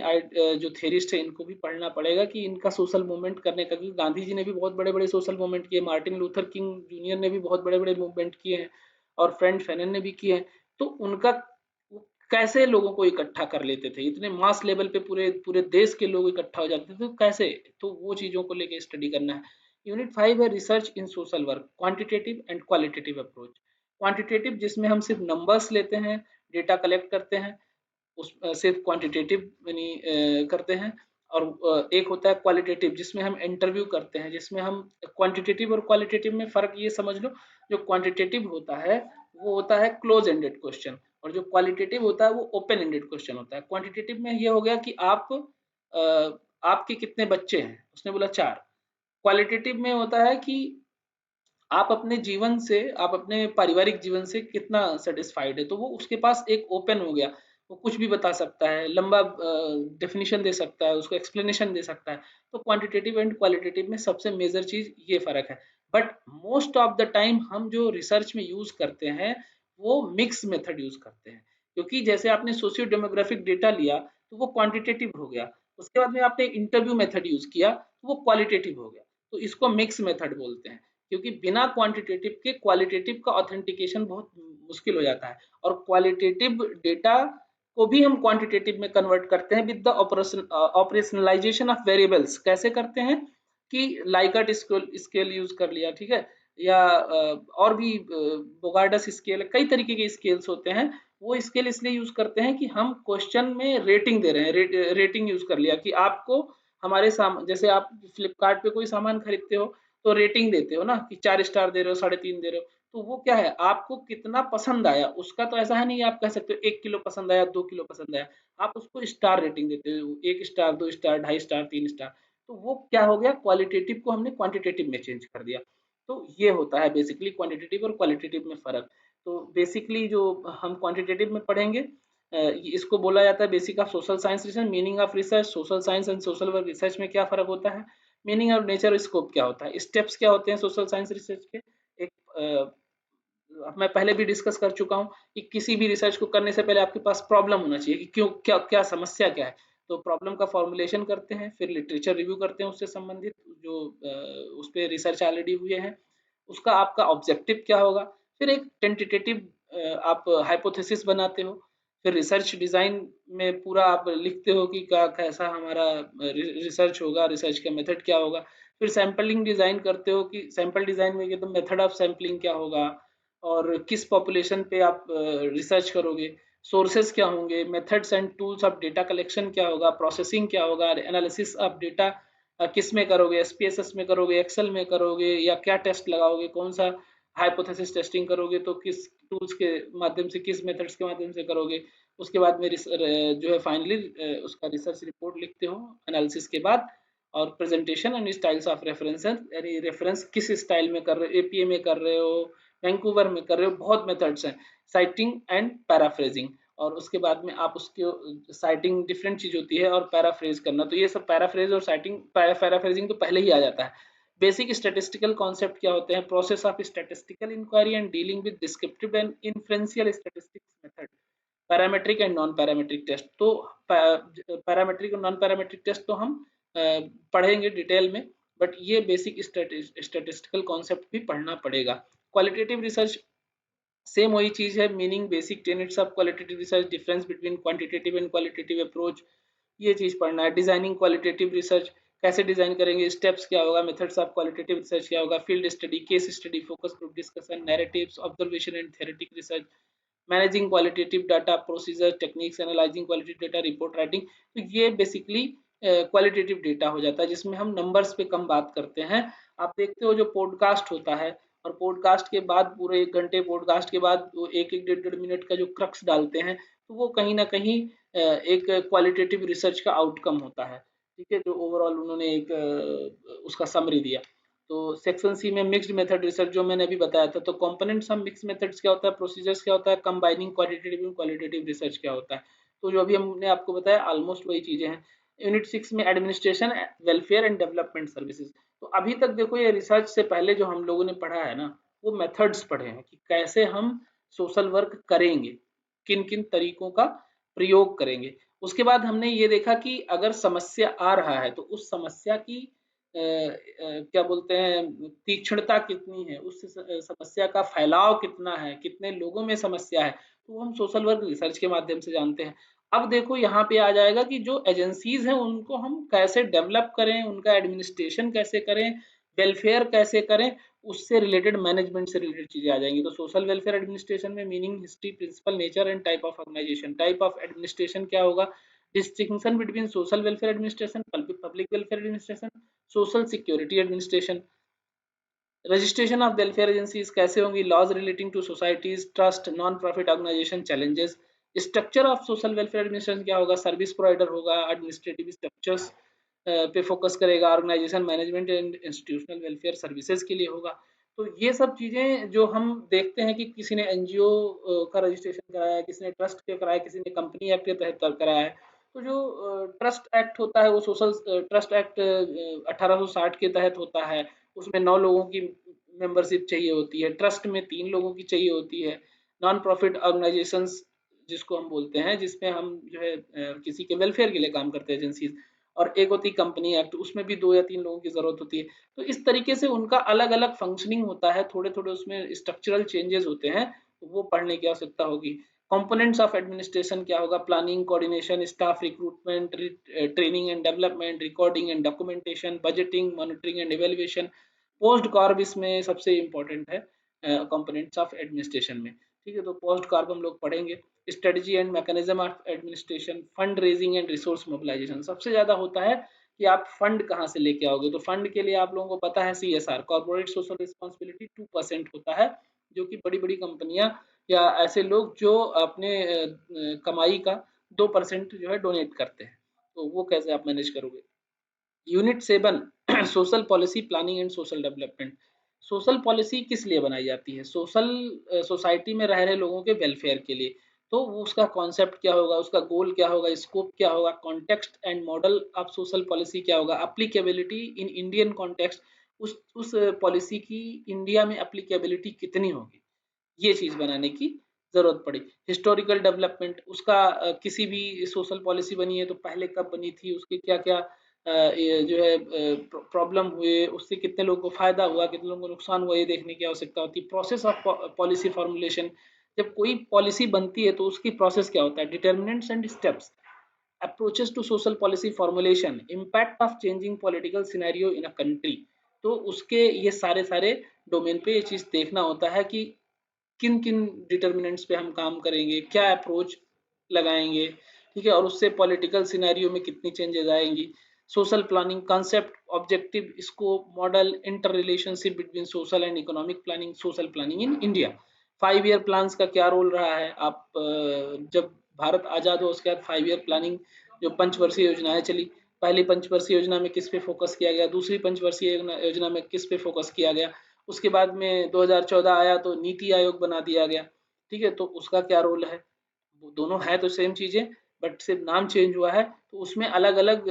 S1: जो थेरिस्ट है इनको भी पढ़ना पड़ेगा कि इनका सोशल मूवमेंट करने का, क्योंकि गांधी जी ने भी बहुत बड़े बड़े सोशल मूवमेंट किए, मार्टिन लूथर किंग जूनियर ने भी बहुत बड़े बड़े मूवमेंट किए हैं, और फ्रेंच फैनन ने भी किए हैं। तो उनका कैसे लोगों को इकट्ठा कर लेते थे, इतने मास लेवल पे पूरे पूरे देश के लोग इकट्ठा हो जाते थे, तो कैसे, तो वो चीजों को लेके स्टडी करना है। यूनिट 5 है research in social work, quantitative and qualitative approach. Quantitative जिसमें हम सिर्फ नंबर्स लेते हैं, डेटा कलेक्ट करते हैं, उस सिर्फ क्वांटिटेटिव यानी करते हैं, और एक होता है क्वालिटेटिव जिसमें हम इंटरव्यू करते हैं, जिसमें हम क्वांटिटेटिव और क्वालिटेटिव में फर्क ये समझ लो, जो क्वांटिटेटिव होता है वो होता है क्लोज एंडेड क्वेश्चन, और जो क्वालिटेटिव होता है वो ओपन एंडेड क्वेश्चन होता है। क्वांटिटेटिव में ये हो गया कि आप आपके कितने बच्चे हैं, उसने बोला 4। क्वालिटेटिव में होता है कि आप अपने जीवन से, आप अपने पारिवारिक जीवन से कितना सेटिस्फाइड है, तो वो उसके पास एक ओपन हो गया, वो कुछ भी बता सकता है, लंबा डेफिनेशन दे सकता है, उसको एक्सप्लेनेशन दे सकता है। तो क्वांटिटेटिव एंड क्वालिटेटिव में सबसे मेजर चीज ये फर्क है। But most of the time हम जो रिसर्च में यूज करते हैं वो मिक्स मेथड यूज करते हैं, क्योंकि जैसे आपने सोशियो डेमोग्राफिक डेटा लिया तो वो क्वांटिटेटिव हो गया, उसके बाद में आपने इंटरव्यू मेथड यूज किया तो वो क्वालिटेटिव हो गया। तो इसको मिक्स मेथड बोलते हैं, क्योंकि बिना क्वांटिटेटिव के क्वालिटेटिव का ऑथेंटिकेशन बहुत मुश्किल हो जाता है, और क्वालिटेटिव डेटा को भी हम क्वांटिटेटिव में कन्वर्ट करते हैं with the operationalisation of variables. कैसे करते हैं कि लाइकर्ट स्केल यूज कर लिया, ठीक है, या और भी बोगार्डस स्केल, कई तरीके के स्केल्स होते हैं। वो स्केल इसलिए यूज करते हैं कि हम क्वेश्चन में रेटिंग दे रहे हैं, रेटिंग यूज कर लिया कि आपको हमारे सामान, जैसे आप फ्लिपकार्ट पे कोई सामान खरीदते हो तो रेटिंग देते हो ना कि 4 स्टार दे रहे हो, 3.5 दे रहे हो, तो वो क्या है, आपको कितना पसंद आया उसका। तो ऐसा है नहीं आप कह सकते हो 1 किलो पसंद आया, 2 किलो पसंद आया, आप उसको स्टार रेटिंग देते हो, 1 स्टार, 2 स्टार, 2.5 स्टार, 3 स्टार। तो वो क्या हो गया, क्वालिटेटिव को हमने क्वांटिटेटिव में चेंज कर दिया। तो ये होता है बेसिकली क्वांटिटेटिव और क्वालिटेटिव में फर्क। तो बेसिकली जो हम क्वांटिटेटिव में पढ़ेंगे, इसको बोला जाता है basic of social science research, meaning of research, social science and social work research में क्या फर्क होता है, मीनिंग और नेचर और स्कोप क्या होता है, स्टेप्स क्या होते हैं सोशल साइंस रिसर्च के। एक मैं पहले भी डिस्कस कर चुका हूँ कि किसी भी रिसर्च को करने से पहले आपके पास प्रॉब्लम होना चाहिए कि क्यों, क्या क्या समस्या क्या है। तो प्रॉब्लम का फॉर्मुलेशन करते हैं, फिर लिटरेचर रिव्यू करते हैं उससे संबंधित जो उस पर रिसर्च ऑलरेडी हुए हैं, उसका आपका ऑब्जेक्टिव क्या होगा, फिर एक टेंटेटिव आप हाइपोथेसिस बनाते हो, फिर रिसर्च डिजाइन में पूरा आप लिखते हो कि क्या कैसा हमारा रिसर्च होगा, रिसर्च का मेथड क्या होगा, फिर सैंपलिंग डिजाइन करते हो कि सैंपल डिजाइन में तो मेथड ऑफ सैंपलिंग क्या होगा और किस पॉपुलेशन पे आप रिसर्च करोगे, सोर्सेस क्या होंगे, methods and tools of data collection क्या होगा, प्रोसेसिंग क्या होगा, एनालिसिस ऑफ डेटा किस में करोगे, एसपीएसएस में करोगे, एक्सेल में करोगे, या क्या टेस्ट लगाओगे, कौन सा हाइपोथेसिस टेस्टिंग करोगे, तो किस टूल्स के माध्यम से, किस मेथड्स के माध्यम से करोगे। उसके बाद में जो है फाइनली उसका रिसर्च रिपोर्ट लिखते हो एनालिसिस के बाद, और presentation and styles of reference, यानी रेफरेंस किस स्टाइल में कर रहे हो, एपीए में कर रहे हो, वैंकूवर में कर रहे हो, बहुत मेथड्स हैं, साइटिंग एंड पैराफ्रेजिंग, और उसके बाद में आप उसके साइटिंग डिफरेंट चीज होती है, और पैराफ्रेज करना, तो ये सब पैराफ्रेज और साइटिंग पैराफ्रेजिंग तो पहले ही आ जाता है। बेसिक स्टैटिस्टिकल कॉन्सेप्ट क्या होते हैं, process of statistical inquiry and dealing with descriptive and inferential statistics method, parametric and non parametric test, तो पैरामेट्रिक और नॉन पैरामेट्रिक टेस्ट तो हम पढ़ेंगे डिटेल में, बट ये बेसिक स्टैटिस्टिकल कॉन्सेप्ट भी पढ़ना पड़ेगा। क्वालिटेटिव रिसर्च सेम वही चीज है, meaning basic tenets of qualitative research, difference between quantitative and qualitative approach, ये चीज पढ़ना है। डिजाइनिंग क्वालिटेटिव रिसर्च, कैसे डिजाइन करेंगे, स्टेप्स क्या होगा, मेथड्स ऑफ क्वालिटेटिव रिसर्च क्या होगा, field study, case study, focus group discussion, narratives, observation and theoretic research, managing qualitative data, procedure, techniques, analysing qualitative data, report writing, तो ये बेसिकली क्वालिटेटिव डेटा हो जाता है, जिसमें हम नंबर्स पे कम बात करते हैं। आप देखते हो जो पॉडकास्ट होता है, और पॉडकास्ट के बाद पूरे 1 घंटे पॉडकास्ट के बाद वो एक एक डेढ़ डेढ़ मिनट का जो क्रक्स डालते हैं, तो वो कहीं ना कहीं एक क्वालिटेटिव रिसर्च का आउटकम होता है, ठीक है, जो ओवरऑल उन्होंने एक उसका समरी दिया। तो सेक्शन सी में मिक्स्ड मेथड रिसर्च जो मैंने अभी बताया था, तो कंपोनेंट्स ऑफ मिक्स्ड मेथड्स क्या होता है, प्रोसीजर्स क्या होता है, combining qualitative and qualitative research क्या होता है, तो जो अभी हमने आपको बताया ऑलमोस्ट वही चीजें हैं। यूनिट 6 में administration, welfare and development services, तो अभी तक देखो ये रिसर्च से पहले जो हम लोगों ने पढ़ा है ना, वो मेथड्स पढ़े हैं कि कैसे हम सोशल वर्क करेंगे, किन किन तरीकों का प्रयोग करेंगे। उसके बाद हमने ये देखा कि अगर समस्या आ रहा है तो उस समस्या की क्या बोलते हैं तीक्ष्णता कितनी है, उस समस्या का फैलाव कितना है, कितने लोगों में समस्या है, तो हम सोशल वर्क रिसर्च के माध्यम से जानते हैं। अब देखो यहाँ पे आ जाएगा कि जो एजेंसीज हैं उनको हम कैसे डेवलप करें, उनका एडमिनिस्ट्रेशन कैसे करें, वेलफेयर कैसे करें, उससे रिलेटेड मैनेजमेंट से रिलेटेड चीजें आ जाएंगी। तो सोशल वेलफेयर एडमिनिस्ट्रेशन में meaning, history, principle, nature and type of organisation, type of administration क्या होगा, distinction between social welfare administration, public welfare administration, social security administration, registration of welfare agencies कैसे होंगी, laws relating to societies, trust, non profit organisation, challenges, structure of social welfare administration क्या होगा, सर्विस प्रोवाइडर होगा, एडमिनिस्ट्रेटिव स्ट्रक्चर्स पे फोकस करेगा, organisation management and institutional welfare services के लिए होगा। तो ये सब चीजें जो हम देखते हैं कि किसी ने एनजीओ का रजिस्ट्रेशन कराया है, किसी ने ट्रस्ट के कराया है, किसी ने कंपनी एक्ट के तहत कराया है, तो जो ट्रस्ट एक्ट होता है वो सोशल ट्रस्ट एक्ट 1860 के तहत होता है, उसमें 9 लोगों की मेंबरशिप चाहिए होती है, ट्रस्ट में 3 लोगों की चाहिए होती है, नॉन प्रॉफिट ऑर्गेनाइजेशंस जिसको हम बोलते हैं, जिसमें हम जो है किसी के वेलफेयर के लिए काम करते हैं एजेंसीज, और एक होती कंपनी एक्ट, उसमें भी 2 या 3 लोगों की जरूरत होती है। तो इस तरीके से उनका अलग अलग फंक्शनिंग होता है, थोड़े थोड़े उसमें स्ट्रक्चरल चेंजेस होते हैं, तो वो पढ़ने की आवश्यकता होगी। कंपोनेंट्स ऑफ एडमिनिस्ट्रेशन क्या होगा, planning, coordination, staff recruitment, training and development, recording and documentation, budgeting, monitoring and evaluation, post carb इसमें सबसे इंपॉर्टेंट है कंपोनेंट्स ऑफ एडमिनिस्ट्रेशन में, ठीक है, तो पोस्ट कार्ब हम लोग पढ़ेंगे। Strategy and mechanism of administration, fund raising and resource mobilisation, सबसे ज्यादा होता है कि आप फंड कहाँ से लेके आओगे, तो फंड के लिए आप लोगों को पता है सीएसआर, कॉर्पोरेट सोशल रिस्पॉन्सिबिलिटी 2% होता है, जो कि बड़ी बड़ी कंपनियां या ऐसे लोग जो अपने कमाई का 2% जो है डोनेट करते हैं, तो वो कैसे आप मैनेज करोगे। Unit 7 social policy, planning and social development, social policy किस लिए बनाई जाती है, सोशल सोसाइटी में रह रहे लोगों के वेलफेयर के लिए, तो वो उसका कॉन्सेप्ट क्या होगा, उसका गोल क्या होगा, स्कोप क्या होगा, context and model of social policy क्या होगा, अप्लीकेबिलिटी इन इंडियन कॉन्टेक्स्ट, उस पॉलिसी की इंडिया में अप्लीकेबिलिटी कितनी होगी, ये चीज बनाने की जरूरत पड़ी। हिस्टोरिकल डेवलपमेंट, उसका किसी भी सोशल पॉलिसी बनी है तो पहले कब बनी थी, उसके क्या क्या ये जो है प्रॉब्लम हुए, उससे कितने लोगों को फ़ायदा हुआ, कितने लोगों को नुकसान हुआ, ये देखने की आवश्यकता होती है। प्रोसेस ऑफ पॉलिसी फॉर्मुलेशन, जब कोई पॉलिसी बनती है तो उसकी प्रोसेस क्या होता है? Determinants and steps, approaches to social policy formulation, impact of changing political scenario in a country. तो उसके ये सारे डोमेन पे ये चीज़ देखना होता है कि किन किन डिटर्मिनेंट्स पे हम काम करेंगे, क्या अप्रोच लगाएंगे, ठीक है, और उससे पॉलिटिकल सिनेरियो में कितनी चेंजेस आएंगी। Social planning concept, objective, scope, model, inter relationship between social and economic planning, social planning in India. 5 year plans का क्या रोल रहा है? आप जब भारत आज़ाद हो उसके बाद 5 ईयर प्लानिंग, जो पंचवर्षीय योजनाएं चली, पहली पंचवर्षीय योजना में किस पे फोकस किया गया, दूसरी पंचवर्षीय योजना में किस पे फोकस किया गया, उसके बाद में 2014 आया तो नीति आयोग बना दिया गया, ठीक है, तो उसका क्या रोल है? वो दोनों है तो सेम चीजें, बट सिर्फ नाम चेंज हुआ है, तो उसमें अलग अलग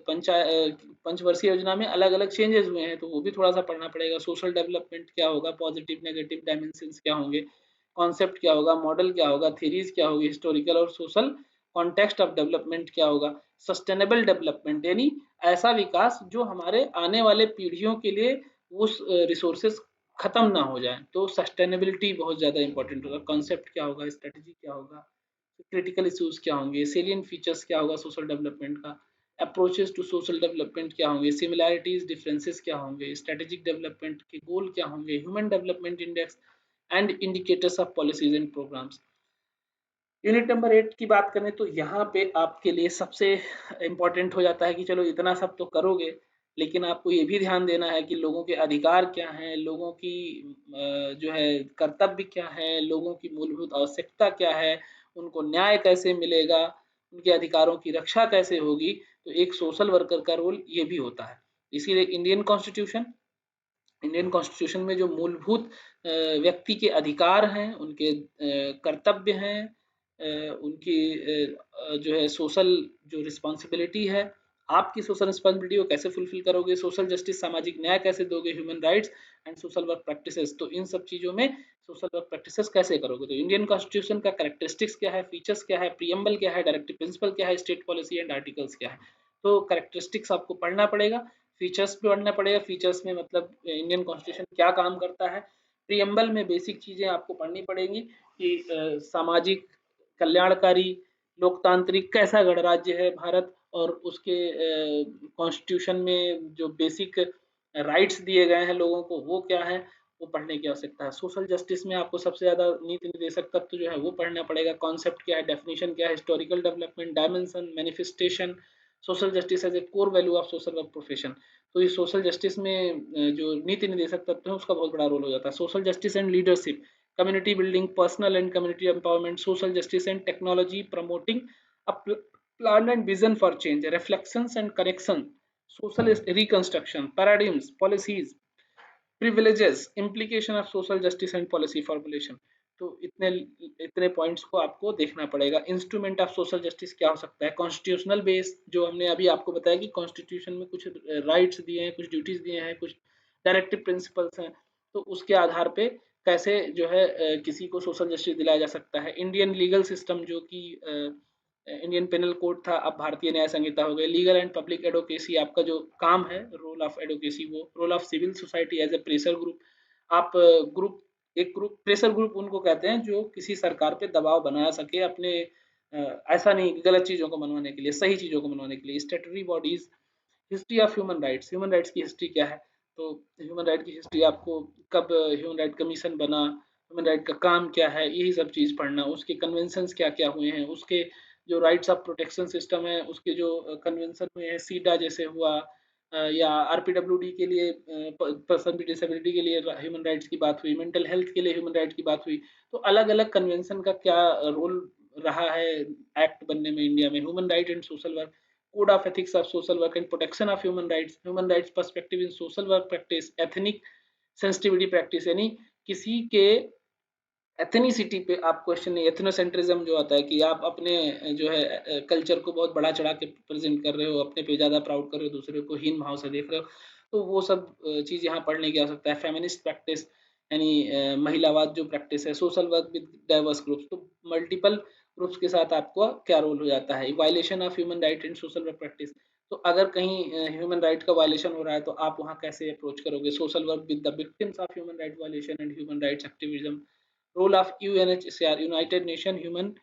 S1: पंचवर्षीय योजना में अलग अलग चेंजेस हुए हैं, तो वो भी थोड़ा सा पढ़ना पड़ेगा। सोशल डेवलपमेंट क्या होगा, पॉजिटिव नेगेटिव डायमेंशंस क्या होंगे, कॉन्सेप्ट क्या होगा, मॉडल क्या होगा, थीरीज क्या होगी, हिस्टोरिकल और सोशल कॉन्टेक्स्ट ऑफ डेवलपमेंट क्या होगा, सस्टेनेबल डेवलपमेंट यानी ऐसा विकास जो हमारे आने वाले पीढ़ियों के लिए उस रिसोर्सेज खत्म ना हो जाए, तो सस्टेनेबिलिटी बहुत ज्यादा इंपॉर्टेंट होगा। कॉन्सेप्ट क्या होगा, स्ट्रेटेजी क्या होगा, क्रिटिकल इश्यूज क्या होंगे, सेलियन फीचर्स क्या होगा सोशल डेवलपमेंट का, अप्रोचेस टू सोशल डेवलपमेंट क्या होंगे, सिमिलैरिटीज डिफरेंसेस क्या होंगे, स्ट्रेटेजिक डेवलपमेंट के गोल क्या होंगे, human development index and indicators of policies and programmes. Unit number 8 की बात करें तो यहाँ पे आपके लिए सबसे इम्पोर्टेंट हो जाता है कि चलो इतना सब तो करोगे, लेकिन आपको ये भी ध्यान देना है कि लोगों के अधिकार क्या हैं, लोगों की जो है कर्तव्य क्या है, लोगों की मूलभूत आवश्यकता क्या है, उनको न्याय कैसे मिलेगा, उनके अधिकारों की रक्षा कैसे होगी। तो एक सोशल वर्कर का रोल ये भी होता है। इसीलिए इंडियन कॉन्स्टिट्यूशन में जो मूलभूत व्यक्ति के अधिकार हैं, उनके कर्तव्य हैं, उनकी जो है सोशल जो रिस्पॉन्सिबिलिटी है, आपकी सोशल रिस्पॉन्सिबिलिटी को कैसे फुलफिल करोगे, सोशल जस्टिस सामाजिक न्याय कैसे दोगे, human rights and social work practices, तो इन सब चीज़ों में सोशल वर्क प्रैक्टिसेस कैसे करोगे। तो इंडियन कॉन्स्टिट्यूशन का कैरेक्टरिस्टिक्स क्या है, फीचर्स क्या है, प्रियम्बल क्या है, डायरेक्टिव प्रिंसिपल क्या है, स्टेट पॉलिसी एंड आर्टिकल्स क्या है। तो कैरेक्टरिस्टिक्स आपको पढ़ना पड़ेगा, फीचर्स भी पढ़ना पड़ेगा। फीचर्स में मतलब इंडियन कॉन्स्टिट्यूशन क्या काम करता है। प्रियम्बल में बेसिक चीजें आपको पढ़नी पड़ेंगी कि सामाजिक कल्याणकारी लोकतांत्रिक कैसा गणराज्य है भारत, और उसके कॉन्स्टिट्यूशन में जो बेसिक राइट्स दिए गए हैं लोगों को वो क्या है, वो पढ़ने की आवश्यकता है। सोशल जस्टिस में आपको सबसे ज्यादा नीति निर्देशक तत्व जो है वो पढ़ना पड़ेगा। कॉन्सेप्ट क्या है, डेफिनेशन क्या है, historical development, dimension, manifestation, social justice as a core value of social work profession. तो ये सोशल जस्टिस में जो नीति निर्देशक तत्व है उसका बहुत बड़ा रोल हो जाता है। Social justice and leadership, community building, personal and community empowerment, social justice and technology, promoting a plan and vision for change, reflections and connection, social reconstruction, paradigms, policies, privileges, implication of social justice and policy formulation. तो इतने इतने पॉइंट्स को आपको देखना पड़ेगा। इंस्ट्रूमेंट ऑफ सोशल जस्टिस क्या हो सकता है, कॉन्स्टिट्यूशनल बेस, जो हमने अभी आपको बताया कि कॉन्स्टिट्यूशन में कुछ राइट्स दिए हैं, कुछ ड्यूटीज दिए हैं, कुछ डायरेक्टिव प्रिंसिपल्स हैं, तो उसके आधार पे कैसे जो है किसी को सोशल जस्टिस दिलाया जा सकता है। इंडियन लीगल सिस्टम जो कि इंडियन पेनल कोड था, अब भारतीय न्याय संहिता हो गई। लीगल एंड पब्लिक एडवोकेसी आपका जो काम है, रोल ऑफ एडवोकेसी, वो role of civil society as a pressure group. आप ग्रुप, एक ग्रुप प्रेशर ग्रुप उनको कहते हैं जो किसी सरकार पे दबाव बना सके अपने ऐसा नहीं गलत चीजों को मनवाने के लिए, सही चीजों को मनवाने के लिए। स्टेटरी bodies, history of human rights की हिस्ट्री क्या है, तो ह्यूमन राइट की हिस्ट्री आपको कब ह्यूमन राइट कमीशन बना, ह्यूमन राइट का काम क्या है, यही सब चीज़ पढ़ना। उसके कन्वेंशंस क्या क्या हुए हैं, उसके जो राइट्स ऑफ प्रोटेक्शन सिस्टम है, उसके जो कन्वेंशन हुए हैं, सीडा जैसे हुआ, या आरपीडब्ल्यूडी के लिए पर्सन विद डिसेबिलिटी के लिए ह्यूमन राइट्स की बात हुई, मेंटल हेल्थ के लिए ह्यूमन राइट्स की बात हुई। तो अलग अलग कन्वेंशन का क्या रोल रहा है एक्ट बनने में इंडिया में। Human right and social work, code of ethics of social work and protection of human rights perspective in social work practice, ethnic sensitivity practice, यानी किसी के एथनिसिटी पे आप क्वेश्चन नहीं, एथनोसेंट्रिज्म जो आता है कि आप अपने जो है कल्चर को बहुत बड़ा चढ़ा के प्रेजेंट कर रहे हो, अपने पे ज्यादा प्राउड कर रहे हो, दूसरे को हीन भाव से देख रहे हो, तो वो सब चीज यहाँ पढ़ने की आवश्यकता है। फेमिनिस्ट प्रैक्टिस यानी महिलावाद जो प्रैक्टिस है। Social work with diverse groups, तो मल्टीपल ग्रुप्स के साथ आपको क्या रोल हो जाता है। Violation of human right and social work practice, तो अगर कहीं ह्यूमन राइट का वायलेशन हो रहा है तो आप वहाँ कैसे अप्रोच करोगे? Social work with the victims of human right violation and human rights activism, role of UNHCR, United Nation human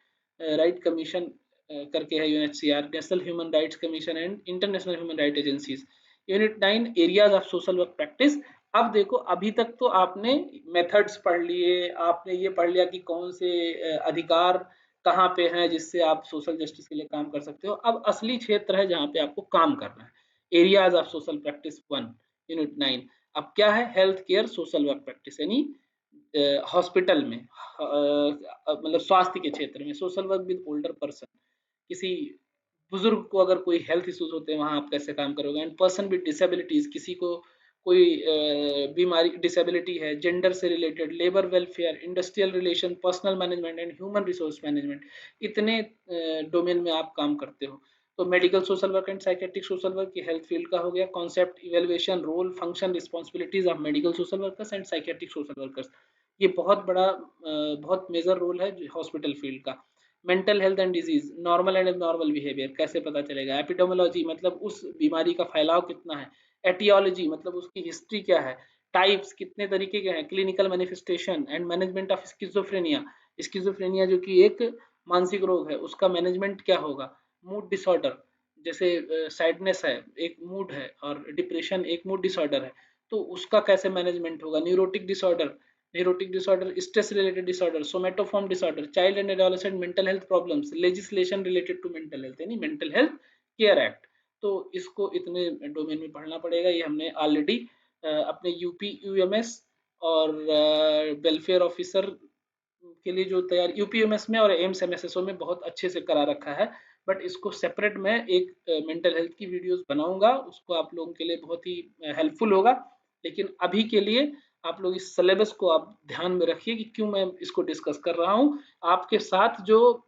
S1: right commission करके है UNHCR, national human rights commission and international human right agencies. Unit 9 areas of social work practice. अब देखो, अभी तक तो आपने मेथड्स पढ़ लिए, आपने ये पढ़ लिया कि कौन से अधिकार कहाँ पे हैं जिससे आप सोशल जस्टिस के लिए काम कर सकते हो। अब असली क्षेत्र है जहाँ पे आपको काम करना है। Areas of social practice 1 unit 9। अब क्या है? Health care social work practice, यानी हॉस्पिटल में, मतलब स्वास्थ्य के क्षेत्र में social work with older person. किसी बुजुर्ग को अगर कोई हेल्थ इश्यूज होते हैं, वहां आप कैसे काम करोगे? एंड पर्सन विद डिसेबिलिटीज, किसी को कोई बीमारी डिसेबिलिटी है, जेंडर से related, labour welfare, industrial relation, personal management and human resource management, इतने डोमेन में आप काम करते हो। तो medical social work and psychiatric social work, ये हेल्थ फील्ड का हो गया। Concept, evaluation, role, function, responsibilities of medical social workers and psychiatric social workers, ये बहुत बड़ा बहुत मेजर रोल है हॉस्पिटल फील्ड का। Mental health and disease, normal and abnormal behaviour कैसे पता चलेगा? एपिडेमोलॉजी, मतलब उस बीमारी का फैलाव कितना है। एटियोलॉजी, मतलब उसकी हिस्ट्री क्या है। टाइप्स, कितने तरीके के हैं। Clinical manifestation and management of schizophrenia, schizophrenia जो कि एक मानसिक रोग है, उसका मैनेजमेंट क्या होगा। मूड डिसऑर्डर, जैसे सैडनेस है एक मूड है, और डिप्रेशन एक मूड डिसऑर्डर है, तो उसका कैसे मैनेजमेंट होगा। Neurotic disorder, stress related disorder, somatoform disorder, child and adolescent mental health problems, legislation related to mental health, यानी मेंटल हेल्थ केयर एक्ट। तो इसको इतने डोमेन में पढ़ना पड़ेगा। ये हमने ऑलरेडी अपने यूपी यूएमएस और वेलफेयर ऑफिसर के लिए जो तैयार यूपीएमएस में और एम्स एमएसएसओ में बहुत अच्छे से करा रखा है। बट इसको सेपरेट मैं एक मेंटल हेल्थ की वीडियोस बनाऊंगा, उसको आप लोगों के लिए बहुत ही हेल्पफुल होगा। लेकिन अभी के लिए आप लोग इस सिलेबस को आप ध्यान में रखिए कि क्यों मैं इसको डिस्कस कर रहा हूँ आपके साथ। जो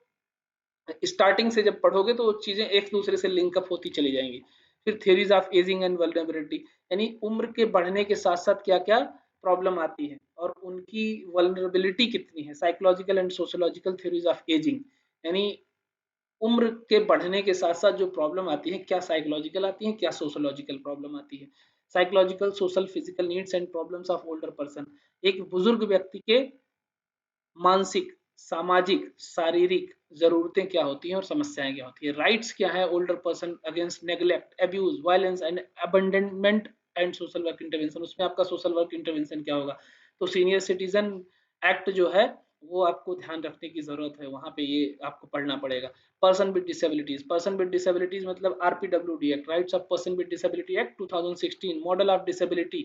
S1: स्टार्टिंग से जब पढ़ोगे तो वो चीजें एक दूसरे से लिंकअप होती चली जाएंगी। फिर theories of ageing and vulnerability, यानी उम्र के बढ़ने के साथ साथ क्या क्या प्रॉब्लम आती है और उनकी वल्नरेबिलिटी कितनी है। Psychological and sociological theories of ageing, यानी उम्र के बढ़ने के साथ साथ जो प्रॉब्लम आती है, क्या साइकोलॉजिकल आती है, क्या सोशोलॉजिकल प्रॉब्लम आती है। Psychological, social, physical needs and problems of older person, एक बुजुर्ग व्यक्ति के मानसिक, सामाजिक, शारीरिक जरूरतें क्या होती हैं और समस्याएं क्या होती है। राइट्स क्या है older person against neglect, abuse, violence and abandonment and social work intervention, उसमें आपका सोशल वर्क इंटरवेंशन क्या होगा। तो सीनियर सिटीजन एक्ट जो है वो आपको ध्यान रखने की जरूरत है, वहां पे ये आपको पढ़ना पड़ेगा। Person with disabilities, person with disabilities मतलब RPWD act, rights of person with disability act 2016, model of disability,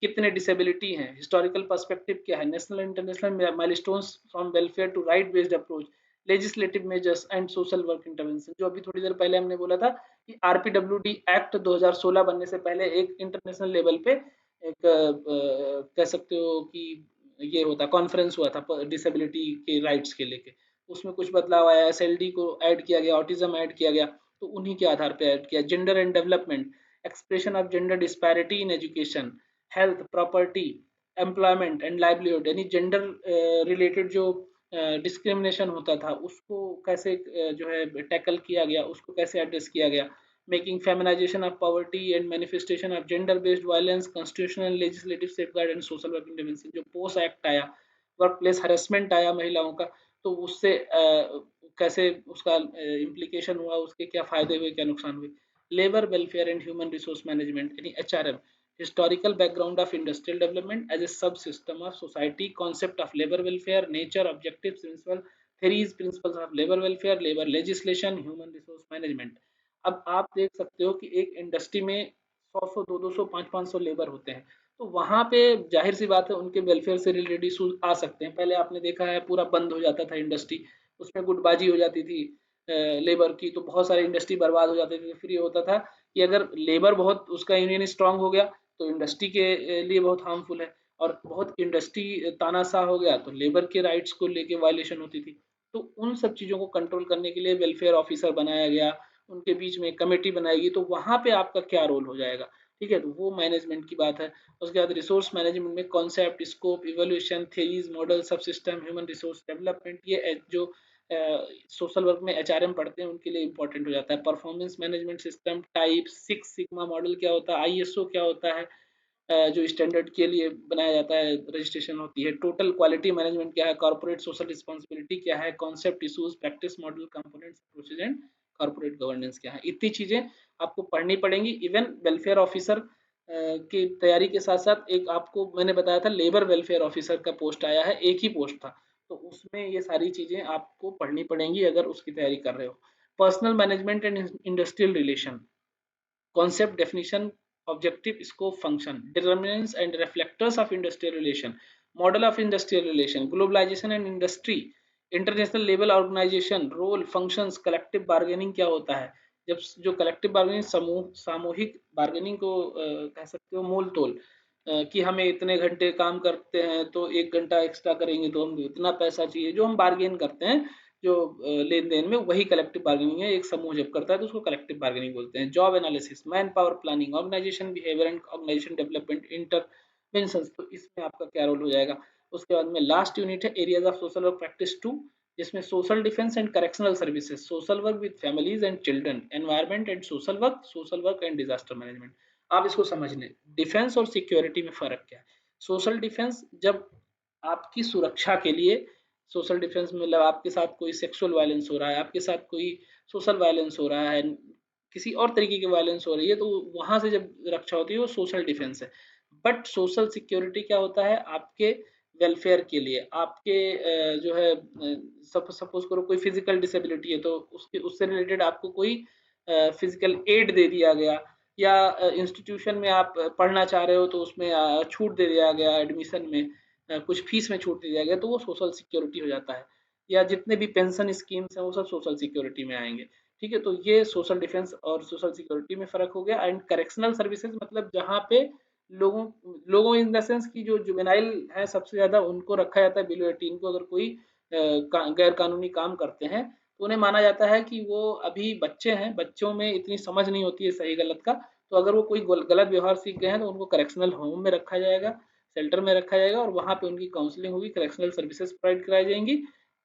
S1: कितने डिसेबिलिटी हैं, हिस्टोरिकल पर्सपेक्टिव क्या है, national international milestones from welfare to right based approach, legislative measures and social work intervention. जो अभी थोड़ी देर पहले हमने बोला था कि आरपीडब्ल्यूडी एक्ट 2016 बनने से पहले एक इंटरनेशनल लेवल पे एक कह सकते हो कि ये होता कॉन्फ्रेंस हुआ था डिसेबिलिटी के राइट्स के लेके। उसमें कुछ बदलाव आया, एसएलडी को ऐड किया गया, ऑटिज्म ऐड किया गया, तो उन्हीं के आधार पे ऐड किया। Gender and development, expression of gender disparity in education, health, property, employment and livelihood, यानी जेंडर रिलेटेड जो डिस्क्रिमिनेशन होता था उसको कैसे जो है टैकल किया गया, उसको कैसे एड्रेस किया गया। Making feminisation of poverty and manifestation of gender based violence, constitutional legislative safeguard and social work intervention, जो पोस्ट एक्ट आया, वर्क प्लेस हरेसमेंट आया महिलाओं का, तो उससे कैसे उसका इम्प्लीकेशन हुआ, उसके क्या फायदे हुए, क्या नुकसान हुए। Labour welfare and human resource management यानी HRM, historical background of industrial development as a subsystem of society, concept of labor welfare, nature, objectives, principle, theories, principles of labor welfare, labor legislation, human resource management। अब आप देख सकते हो कि एक इंडस्ट्री में 100 200 500 लेबर होते हैं, तो वहां पे जाहिर सी बात है उनके वेलफेयर से रिलेटेड इशूज आ सकते हैं। पहले आपने देखा है पूरा बंद हो जाता था इंडस्ट्री, उसमें गुटबाजी हो जाती थी लेबर की, तो बहुत सारे इंडस्ट्री बर्बाद हो जाते थे। फिर ये होता था कि अगर लेबर बहुत उसका यूनियन स्ट्रांग हो गया तो इंडस्ट्री के लिए बहुत हार्मफुल है, और बहुत इंडस्ट्री तानाशाह हो गया तो लेबर के राइट्स को लेके वायलेशन होती थी। तो उन सब चीज़ों को कंट्रोल करने के लिए वेलफेयर ऑफिसर बनाया गया, उनके बीच में कमेटी बनाएगी, तो वहाँ पे आपका क्या रोल हो जाएगा। ठीक है, तो वो मैनेजमेंट की बात है। उसके बाद रिसोर्स मैनेजमेंट में concept, scope, evolution, theories, model, सब सिस्टम, ह्यूमन रिसोर्स डेवलपमेंट, ये जो सोशल वर्क में एचआरएम पढ़ते हैं उनके लिए इंपॉर्टेंट हो जाता है। Performance management system type, six sigma model क्या होता है, आईएसओ क्या होता है, जो स्टैंडर्ड के लिए बनाया जाता है, रजिस्ट्रेशन होती है। टोटल क्वालिटी मैनेजमेंट क्या है, कॉर्पोरेट सोशल रिस्पॉन्सिबिलिटी क्या है, concept issues, practice model, components, process and corporate governance क्या है। इतनी चीजें आपको पढ़नी पड़ेंगी। इवन वेलफेयर ऑफिसर की तैयारी के साथ साथ एक आपको मैंने बताया था लेबर वेलफेयर ऑफिसर का पोस्ट आया है, एक ही पोस्ट था, तो उसमें ये सारी चीजें आपको पढ़नी पड़ेंगी अगर उसकी तैयारी कर रहे हो। Personal management and industrial relation, concept definition, objective, scope, function, determinants and reflectors of industrial relation, model of industrial relation, globalization and industry, international level organisation, role, functions, collective bargaining क्या होता है, जब जो कलेक्टिव बार्गेनिंग समूह सामूहिक बार्गेनिंग को कह सकते हो मोल तोल, कि हमें इतने घंटे काम करते हैं तो 1 घंटा एक्स्ट्रा करेंगे तो हम इतना पैसा चाहिए, जो हम बार्गेन करते हैं, जो लेन देन में, वही कलेक्टिव बार्गेनिंग है। एक समूह जब करता है तो उसको कलेक्टिव बार्गेनिंग बोलते हैं। Job analysis, man power planning, organisation behaviour and organisation development, interventions, तो इसमें आपका क्या रोल हो जाएगा। उसके बाद में लास्ट यूनिट है areas of social work practice 2, जिसमें social defence and correctional services, social work with families and children, environment and social work and disaster management. आप इसको समझ लें, डिफेंस और सिक्योरिटी में फर्क क्या है। सोशल डिफेंस जब आपकी सुरक्षा के लिए, सोशल डिफेंस में मतलब आपके साथ कोई सेक्सुअल वायलेंस हो रहा है, आपके साथ कोई सोशल वायलेंस हो रहा है, किसी और तरीके की वायलेंस हो रही है, तो वहां से जब रक्षा होती है वो सोशल डिफेंस है। बट सोशल सिक्योरिटी क्या होता है, आपके वेलफेयर के लिए, आपके जो है सपोज करो कोई फिजिकल डिसेबिलिटी है तो उसके उससे रिलेटेड आपको कोई फिजिकल एड दे दिया गया, या इंस्टीट्यूशन में आप पढ़ना चाह रहे हो तो उसमें छूट दे दिया गया, एडमिशन में कुछ फीस में छूट दे दिया गया, तो वो सोशल सिक्योरिटी हो जाता है। या जितने भी पेंशन स्कीम्स हैं वो सब सोशल सिक्योरिटी में आएंगे। ठीक है, तो ये सोशल डिफेंस और सोशल सिक्योरिटी में फर्क हो गया। एंड करेक्शनल सर्विसेज मतलब जहाँ पे लोगों लोगों इन द सेंस की जो जुवेनाइल है सबसे ज्यादा उनको रखा जाता है बिलो 18 को, अगर कोई गैर कानूनी काम करते हैं तो उन्हें माना जाता है कि वो अभी बच्चे हैं, बच्चों में इतनी समझ नहीं होती है सही गलत का, तो अगर वो कोई गलत व्यवहार सीख गए हैं तो उनको करेक्शनल होम में रखा जाएगा, शेल्टर में रखा जाएगा, और वहाँ पे उनकी काउंसलिंग होगी, करेक्शनल सर्विसेज प्रोवाइड कराई जाएंगी।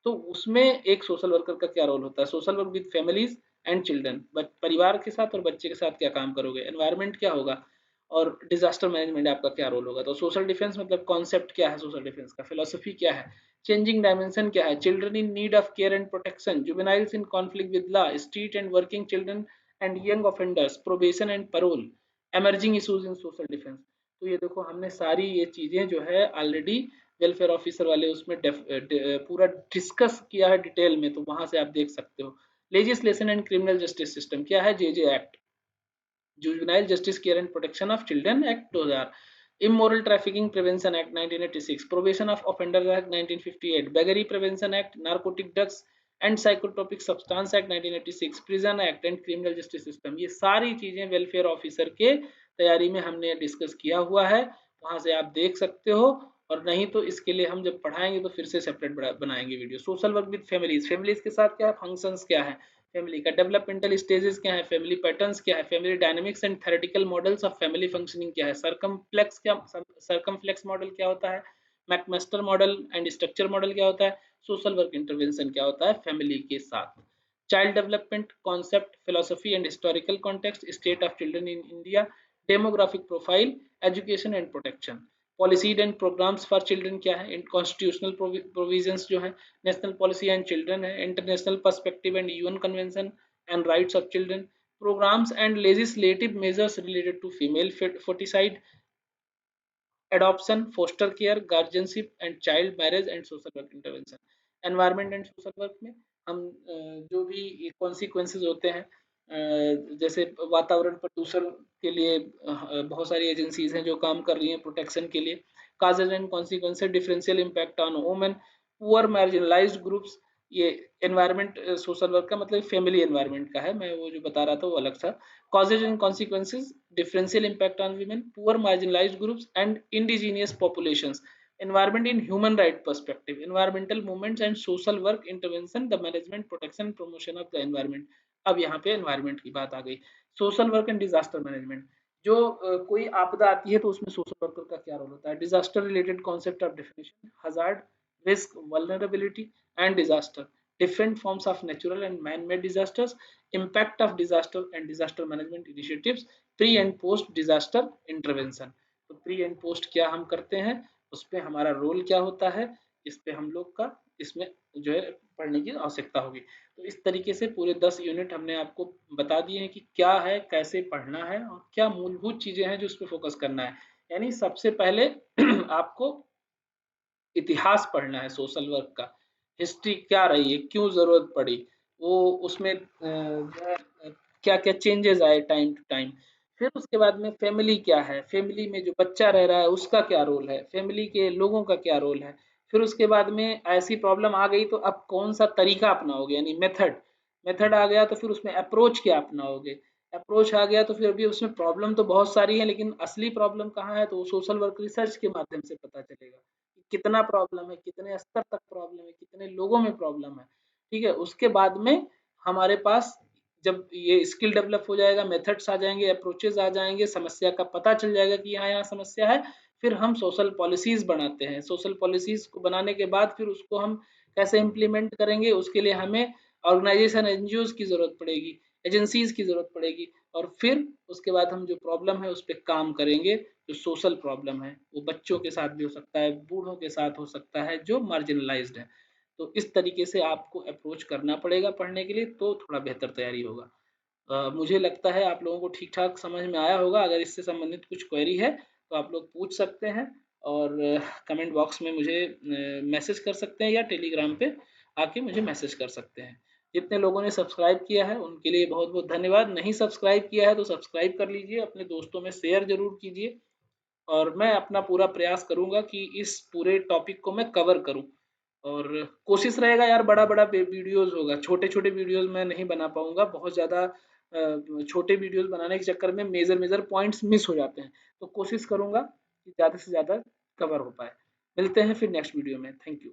S1: तो उसमें एक सोशल वर्कर का क्या रोल होता है, social work with families and children, परिवार के साथ और बच्चे के साथ क्या काम करोगे, एनवायरनमेंट क्या होगा, और डिजास्टर मैनेजमेंट आपका क्या रोल होगा। तो सोशल डिफेंस मतलब कॉन्सेप्ट क्या है, सोशल डिफेंस का फिलोसफी क्या है, चेंजिंग डायमेंशन क्या है, children in need of care and protection, juveniles in conflict with law, street and working children and young offenders, probation and parole, emerging issues in social defence. तो ये देखो हमने सारी ये चीजें जो है ऑलरेडी वेलफेयर ऑफिसर वाले उसमें पूरा डिस्कस किया है डिटेल में, तो वहां से आप देख सकते हो। Legislation and criminal justice system क्या है, JJ act, juvenile justice care and protection of children act 2000, immoral trafficking prevention act 1986, probation of offenders act 1958, beggary prevention act, narcotic drugs and psychotropic substance act 1986, prison act and criminal justice system. ये सारी चीजें वेलफेयर ऑफिसर के तैयारी में हमने डिस्कस किया हुआ है, वहां से आप देख सकते हो। और नहीं तो इसके लिए हम जब पढ़ाएंगे तो फिर से सेपरेट बनाएंगे video. Social work with families, families के साथ क्या है, फंक्शंस क्या है, फैमिली का डेवलपमेंटल स्टेजेस क्या है, फैमिली पैटर्न्स क्या है, family dynamics and theoretical models of family functioning क्या है, सर्कमफ्लेक्स मॉडल क्या होता है, मैकमेस्टर मॉडल एंड स्ट्रक्चर मॉडल क्या होता है, सोशल वर्क इंटरवेंशन क्या होता है फैमिली के साथ, child development concept, philosophy and historical context, state of children in India, demographic profile, education and protection, policies and programs for children क्या है, कॉन्स्टिट्यूशनल प्रोविजंस जो है, नेशनल पॉलिसी एंड चिल्ड्रन है, international perspective and UN convention and rights of children, programs and legislative measures related to female foeticide, adoption, foster care, guardianship and child marriage and social work intervention। environment and social work में हम जो भी consequences होते हैं, जैसे वातावरण प्रदूषण के लिए बहुत सारी एजेंसीज हैं जो काम कर रही हैं प्रोटेक्शन के लिए, causes and consequences, differential impact on women, poor marginalized groups, ये एनवायरमेंट सोशल वर्क का मतलब फैमिली एनवायरमेंट का है, मैं वो जो बता रहा था वो अलग था। causes and consequences, differential impact on women, poor marginalized groups and indigenous populations, environment in human right perspective, environmental movements and social work intervention, the management, protection, promotion of the environment। अब यहाँ पे environment की बात आ गई। social work and disaster management, जो कोई आपदा आती है तो उसमें सोशल वर्कर का क्या रोल होता है। Disaster related concept of definition, hazard, risk, vulnerability and disaster, different forms of natural and man-made disasters, impact of disaster and disaster management initiatives, pre and post disaster intervention। तो प्री एंड पोस्ट क्या हम करते हैं, उस पे हमारा रोल क्या होता है, इस पे हम लोग का इसमें जो है पढ़ने की आवश्यकता होगी। तो इस तरीके से पूरे 10 यूनिट हमने आपको बता दिए हैं कि क्या है, कैसे पढ़ना है और क्या मूलभूत चीजें हैं जो उस पर फोकस करना है। यानी सबसे पहले आपको इतिहास पढ़ना है सोशल वर्क का, हिस्ट्री क्या रही है, क्यों जरूरत पड़ी, वो उसमें जो है क्या क्या चेंजेस आए टाइम टू टाइम। फिर उसके बाद में फैमिली क्या है, फैमिली में जो बच्चा रह रहा है उसका क्या रोल है, फैमिली के लोगों का क्या रोल है। फिर उसके बाद में ऐसी प्रॉब्लम आ गई तो अब कौन सा तरीका अपनाओगे, यानी मेथड, मेथड आ गया तो फिर उसमें अप्रोच क्या अपनाओगे, अप्रोच आ गया तो फिर अभी उसमें प्रॉब्लम तो बहुत सारी है लेकिन असली प्रॉब्लम कहाँ है, तो वो सोशल वर्क रिसर्च के माध्यम से पता चलेगा कि कितना प्रॉब्लम है, कितने स्तर तक प्रॉब्लम है, कितने लोगों में प्रॉब्लम है। ठीक है, उसके बाद में हमारे पास जब ये स्किल डेवलप हो जाएगा, मेथड्स आ जाएंगे, अप्रोचेज आ जाएंगे, समस्या का पता चल जाएगा कि यहाँ यहाँ समस्या है, फिर हम सोशल पॉलिसीज बनाते हैं। सोशल पॉलिसीज को बनाने के बाद फिर उसको हम कैसे इम्प्लीमेंट करेंगे, उसके लिए हमें ऑर्गेनाइजेशन, एनजीओ की जरूरत पड़ेगी, एजेंसीज की जरूरत पड़ेगी, और फिर उसके बाद हम जो प्रॉब्लम है उस पर काम करेंगे। जो सोशल प्रॉब्लम है वो बच्चों के साथ भी हो सकता है, बूढ़ों के साथ हो सकता है जो मार्जिनलाइज्ड है। तो इस तरीके से आपको अप्रोच करना पड़ेगा पढ़ने के लिए, तो थोड़ा बेहतर तैयारी होगा। मुझे लगता है आप लोगों को ठीक ठाक समझ में आया होगा। अगर इससे संबंधित कुछ क्वेरी है तो आप लोग पूछ सकते हैं, और कमेंट बॉक्स में मुझे मैसेज कर सकते हैं या टेलीग्राम पे आके मुझे मैसेज कर सकते हैं। जितने लोगों ने सब्सक्राइब किया है उनके लिए बहुत बहुत धन्यवाद। नहीं सब्सक्राइब किया है तो सब्सक्राइब कर लीजिए, अपने दोस्तों में शेयर जरूर कीजिए, और मैं अपना पूरा प्रयास करूंगा कि इस पूरे टॉपिक को मैं कवर करूं। और कोशिश रहेगा यार, बड़ा बड़ा वीडियोस होगा, छोटे छोटे वीडियोस मैं नहीं बना पाऊंगा, बहुत ज़्यादा छोटे वीडियोस बनाने के चक्कर में मेजर मेजर पॉइंट्स मिस हो जाते हैं। तो कोशिश करूंगा कि ज़्यादा से ज़्यादा कवर हो पाए। मिलते हैं फिर नेक्स्ट वीडियो में। Thank you.